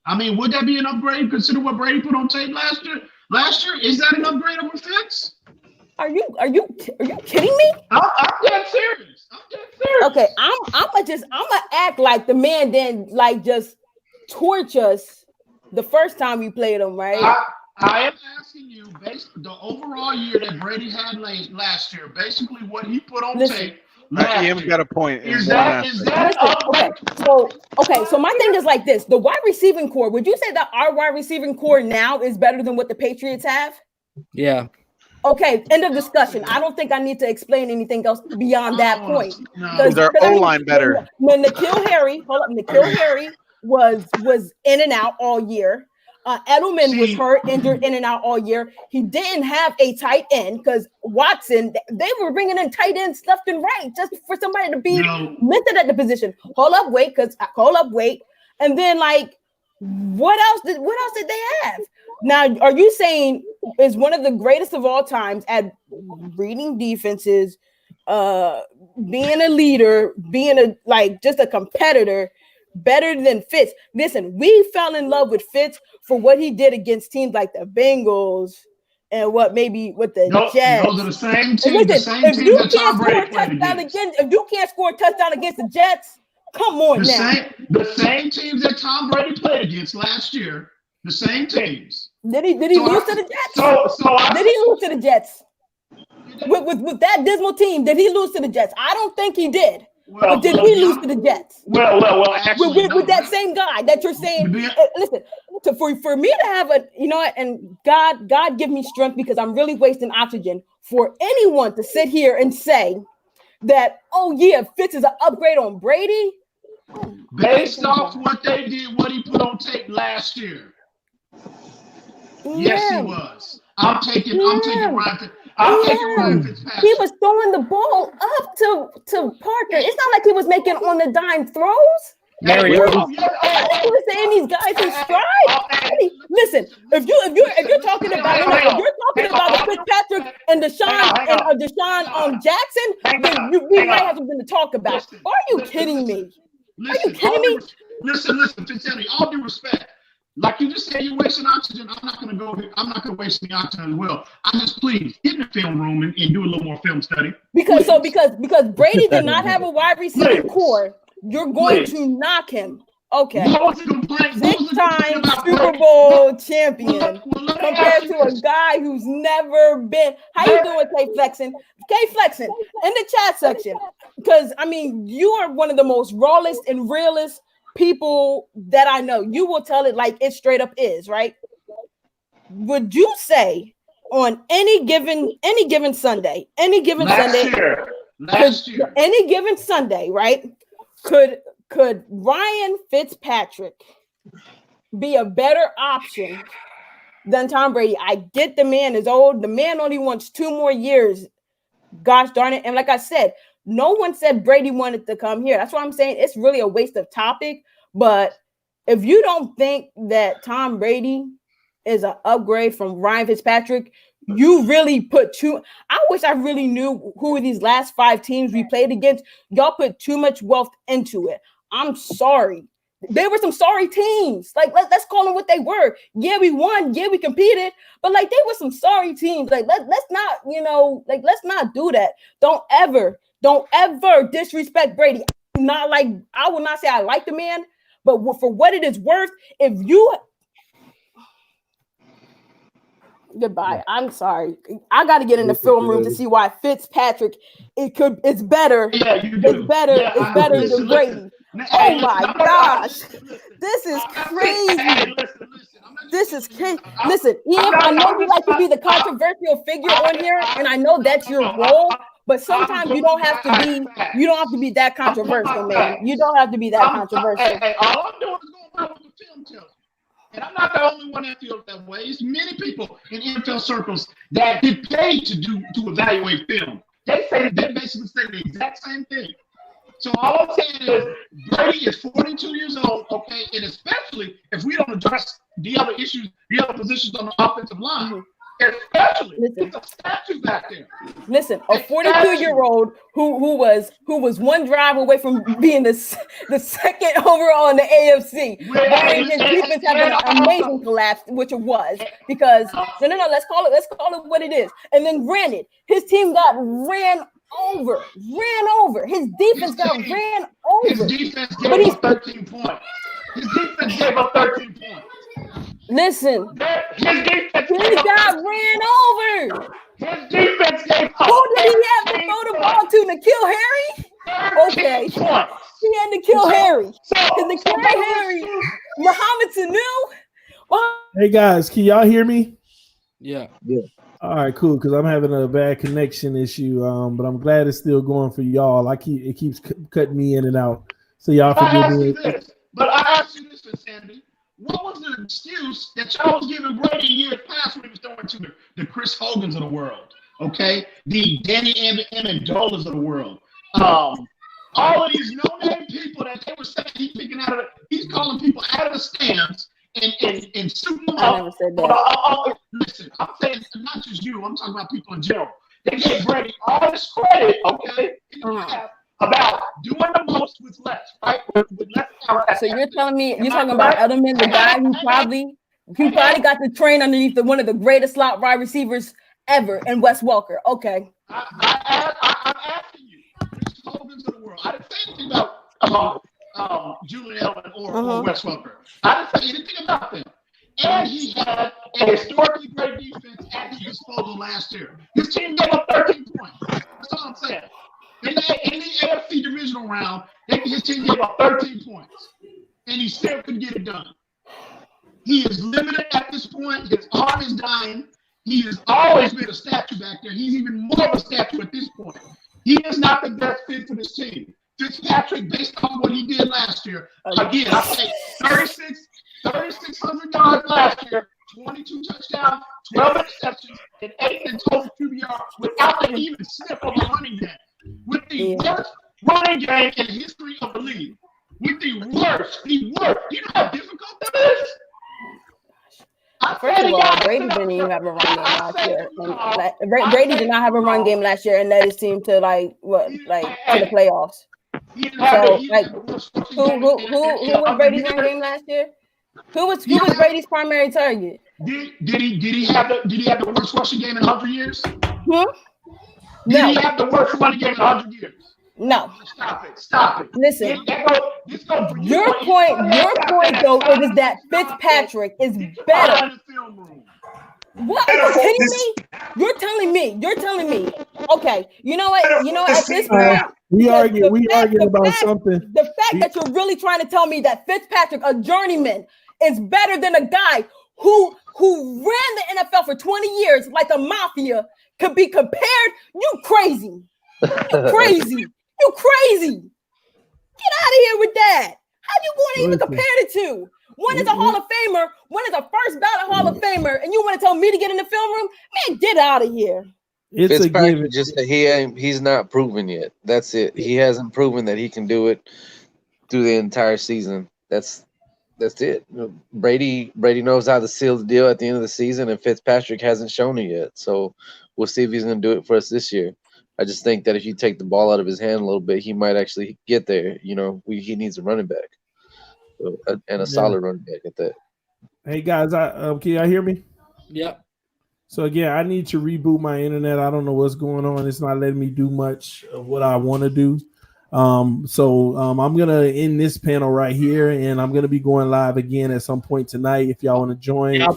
I mean, would that be an upgrade? Consider what Brady put on tape last year. Is that an upgrade over Fitz? Are you kidding me? I'm dead serious. Okay, I'm gonna act like the man didn't like just torch us the first time we played him, right? I am asking you, based on the overall year that Brady had last year, basically what he put on tape. Ian's got a point. Is that okay? So my thing is like this: the wide receiving core. Would you say that our wide receiving core now is better than what the Patriots have? Yeah. Okay. End of discussion. I don't think I need to explain anything else beyond that point. Is their O-line better? When N'Keal Harry was in and out all year. Edelman was hurt, injured, in and out all year. He didn't have a tight end because Watson, they were bringing in tight ends left and right just for somebody to be listed at the position. Hold up, wait. And then what else did they have? Now, are you saying is one of the greatest of all times at reading defenses, being a leader, being just a competitor, better than Fitz? Listen, we fell in love with Fitz for what he did against teams like the Bengals and what the Jets. Those are the same teams. If you can't score a touchdown against the Jets, come on the same teams that Tom Brady played against last year. The same teams. Did he lose to the Jets? Did he lose to the Jets? With that dismal team, did he lose to the Jets? I don't think he did. But did he lose to the Jets? Well, actually, with that same guy that you're saying. Listen, for me to have and God give me strength because I'm really wasting oxygen for anyone to sit here and say that, oh yeah, Fitz is an upgrade on Brady. Based off what they did, what he put on tape last year. Yes, he was. I'm taking Ryan. I'm taking Ryan Fitzpatrick. He was throwing the ball up to Parker. It's not like he was making on the dime throws. Mary, He was saying these guys in stride. Listen, if you're talking about the Fitzpatrick and Deshaun Jackson, then we might have something to talk about. Are you kidding me? Are you kidding me? Listen, Fitzpatrick, all due respect. Like you just said, you're wasting oxygen. I'm not going to waste the oxygen as well. I just please get in the film room and do a little more film study. Because Brady did not have a wide receiver core, you're going to knock him. Okay. Six-time Super Bowl champion compared to a guy who's never been. How you doing, K Flexin? K Flexin in the chat section. Because I mean, you are one of the most rawest and realest people that I know. You will tell it like it straight up is, right? Would you say on any given Sunday, any given Sunday, right? Could Ryan Fitzpatrick be a better option than Tom Brady? I get the man is old. The man only wants 2 more years. Gosh darn it. And like I said, no one said Brady wanted to come here. That's why I'm saying it's really a waste of topic. But if you don't think that Tom Brady is an upgrade from Ryan Fitzpatrick, you really put I wish I really knew who these last 5 teams we played against. Y'all put too much wealth into it. I'm sorry. There were some sorry teams. Like, let's call them what they were. Yeah, we won. Yeah, we competed. But like, they were some sorry teams. Like, let's not, let's not do that. Don't ever disrespect Brady. I will not say I like the man, but for what it is worth, if you goodbye. I'm sorry. I got to get in the film room to see why Fitzpatrick it's better. Yeah, you do. It's better than Brady. Oh my gosh. This is crazy. This is crazy. Listen, Ian, I know you like to be the controversial figure on here, and I know that's your role. But sometimes you don't have to be that controversial, man. You don't have to be that controversial. Hey, all I'm doing is going by what the film tells me. And I'm not the only one that feels that way. It's many people in NFL circles that get paid to evaluate film. They basically say the exact same thing. So all I'm saying is Brady is 42 years old, okay, and especially if we don't address the other issues, the other positions on the offensive line. Especially, it's a statue back there. Listen, a 42-year-old who was one drive away from being the second overall in the AFC. His defense having an amazing collapse, which it was, because no, let's call it what it is. And then granted, his team got ran over. His defense got ran over. His defense gave up 13 points. Listen, his defense got ran over. His defense gave up. Who did he have to throw the ball to N'Keal Harry? Okay, he had N'Keal Harry. And N'Keal Harry, Mohamed Sanu. Hey guys, can y'all hear me? Yeah. All right, cool. Because I'm having a bad connection issue, but I'm glad it's still going for y'all. It keeps cutting me in and out. So y'all forgive me. But I asked you this, Sandy. What was the excuse that y'all was giving Brady years past when he was throwing to the Chris Hogans of the world? Okay, the Danny Amendolas of the world. All of these no-name people that they were saying he's calling people out of the stands and suiting them up. I never said that. Listen, I'm saying not just you. I'm talking about people in general. They gave Brady all this credit, okay, about doing the most with less, right? With less power. So you're telling me you're talking about Edelman, the guy who probably got to train underneath one of the greatest slot wide receivers ever in Wes Welker. Okay. I'm asking you, Chris Hogans of the world. I didn't say anything about Julian Edelman or Wes Welker. I didn't say anything about them. And he had a historically great defense at his disposal last year. His team gave up 13 points. That's all I'm saying. In the AFC divisional round, his team gave up 13 points, and he still couldn't get it done. He is limited at this point. His arm is dying. He has always been a statue back there. He's even more of a statue at this point. He is not the best fit for this team. Fitzpatrick, based on what he did last year, again, I say 3,600 yards last year, 22 touchdowns, 12 interceptions, and 8 in total QBR without an even sniff of a running game. With the worst running game in the history of the league. With the worst. You know how difficult that is? First of all, Brady didn't even have a run game last year. Brady did not have a run game last year and led his team to to the playoffs. So who was Brady's run game last year? Who was Brady's primary target? Did he have the worst rushing game in 100 years? No. Did he have the worst running game in 100 years? No. Stop it. Listen. Your point though is that Fitzpatrick is better. What? Are you kidding me? You're telling me. Okay. You know what? At this point, we arguing about something. The fact that you're really trying to tell me that Fitzpatrick, a journeyman, is better than a guy who ran the NFL for 20 years like a mafia could be compared. You crazy. You crazy. Get out of here with that. How you want to even compare the two? One is a Hall of Famer, one is a first ballot Hall of Famer, and you want to tell me to get in the film room? Man, get out of here. It's a given. Just that he's not proven yet. That's it. He hasn't proven that he can do it through the entire season. That's it. Brady knows how to seal the deal at the end of the season, and Fitzpatrick hasn't shown it yet. So we'll see if he's going to do it for us this year. I just think that if you take the ball out of his hand a little bit, he might actually get there. He needs a running back, and a solid running back at that. Hey guys, can y'all hear me? Yep. So again, I need to reboot my internet. I don't know what's going on. It's not letting me do much of what I want to do. So I'm gonna end this panel right here, and I'm gonna be going live again at some point tonight. If y'all want to join, yeah,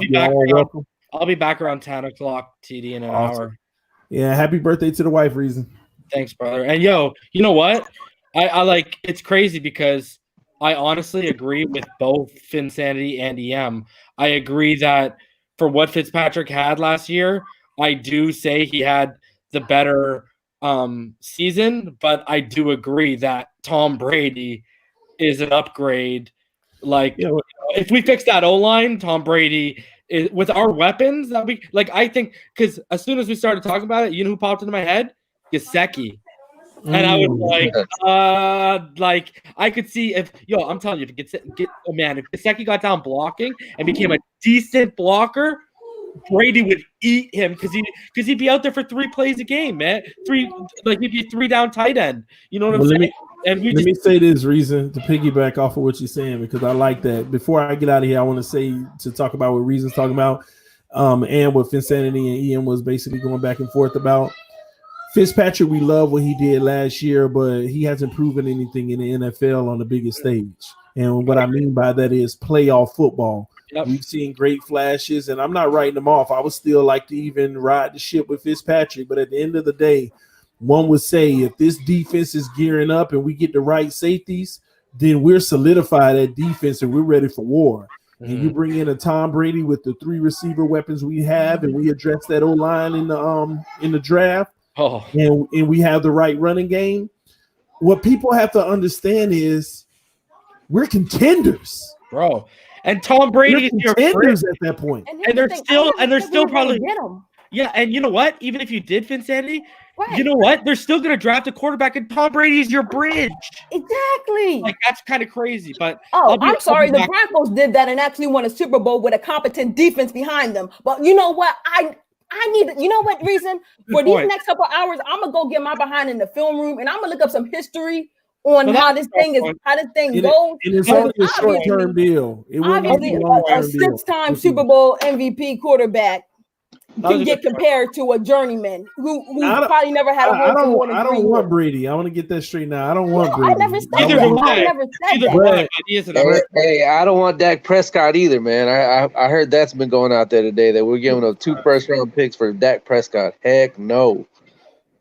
I'll be back around 10 o'clock TD in an hour. Yeah, happy birthday to the wife, Reason. Thanks, brother. And you know what? I like it's crazy because I honestly agree with both Finsanity and EM. I agree that for what Fitzpatrick had last year, I do say he had the better season, but I do agree that Tom Brady is an upgrade. Like, if we fix that O-line, Tom Brady with our weapons, that we I think because as soon as we started talking about it, you know who popped into my head? Gesicki. And I was like, I could see if I'm telling you, if Gesicki got down blocking and became a decent blocker, Brady would eat him because he'd be out there for 3 plays a game, man. He'd be 3 down tight end. You know what I'm saying? Let me say this, Reason, to piggyback off of what you're saying, because I like that. Before I get out of here, I want to talk about what Reason's talking about, and what Finsanity and Ian was basically going back and forth about. Fitzpatrick, we love what he did last year, but he hasn't proven anything in the NFL on the biggest stage. And what I mean by that is playoff football. Yep. We've seen great flashes, and I'm not writing them off. I would still like to even ride the ship with Fitzpatrick, but at the end of the day, one would say if this defense is gearing up and we get the right safeties, then we're solidified at defense and we're ready for war. Mm-hmm. And you bring in a Tom Brady with the 3 receiver weapons we have, and we address that O-line in the draft, and we have the right running game. What people have to understand is we're contenders, bro. And Tom Brady is your contenders at that point, and they're still probably get them. Yeah, and you know what? Even if you did Finsanity, you know what? They're still going to draft a quarterback, and Tom Brady's your bridge. Exactly. That's kind of crazy. But I'm sorry, the Broncos did that and actually won a Super Bowl with a competent defense behind them. But you know what? I need. You know what? Reason for these next couple of hours, I'm gonna go get my behind in the film room, and I'm gonna look up some history on how this thing goes. It's only a short-term deal. It obviously, a 6-time Super Bowl MVP quarterback can get compared to a journeyman who probably never had a home. I don't want Brady. I want to get that straight now. I don't want Brady. I never said that. Hey, I don't want Dak Prescott either, man. I heard that's been going out there today that we're giving up 2 first-round picks for Dak Prescott. Heck no.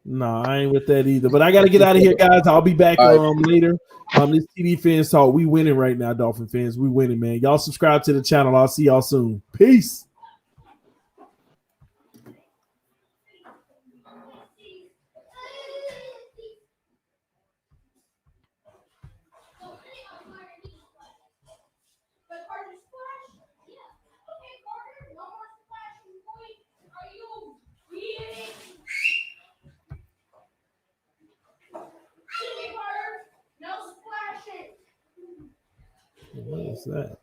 No, I ain't with that either. But I got to get out of here, guys. I'll be back later. This TDPHINSTALK. We winning right now, Dolphin fans. We winning, man. Y'all subscribe to the channel. I'll see y'all soon. Peace. What is that?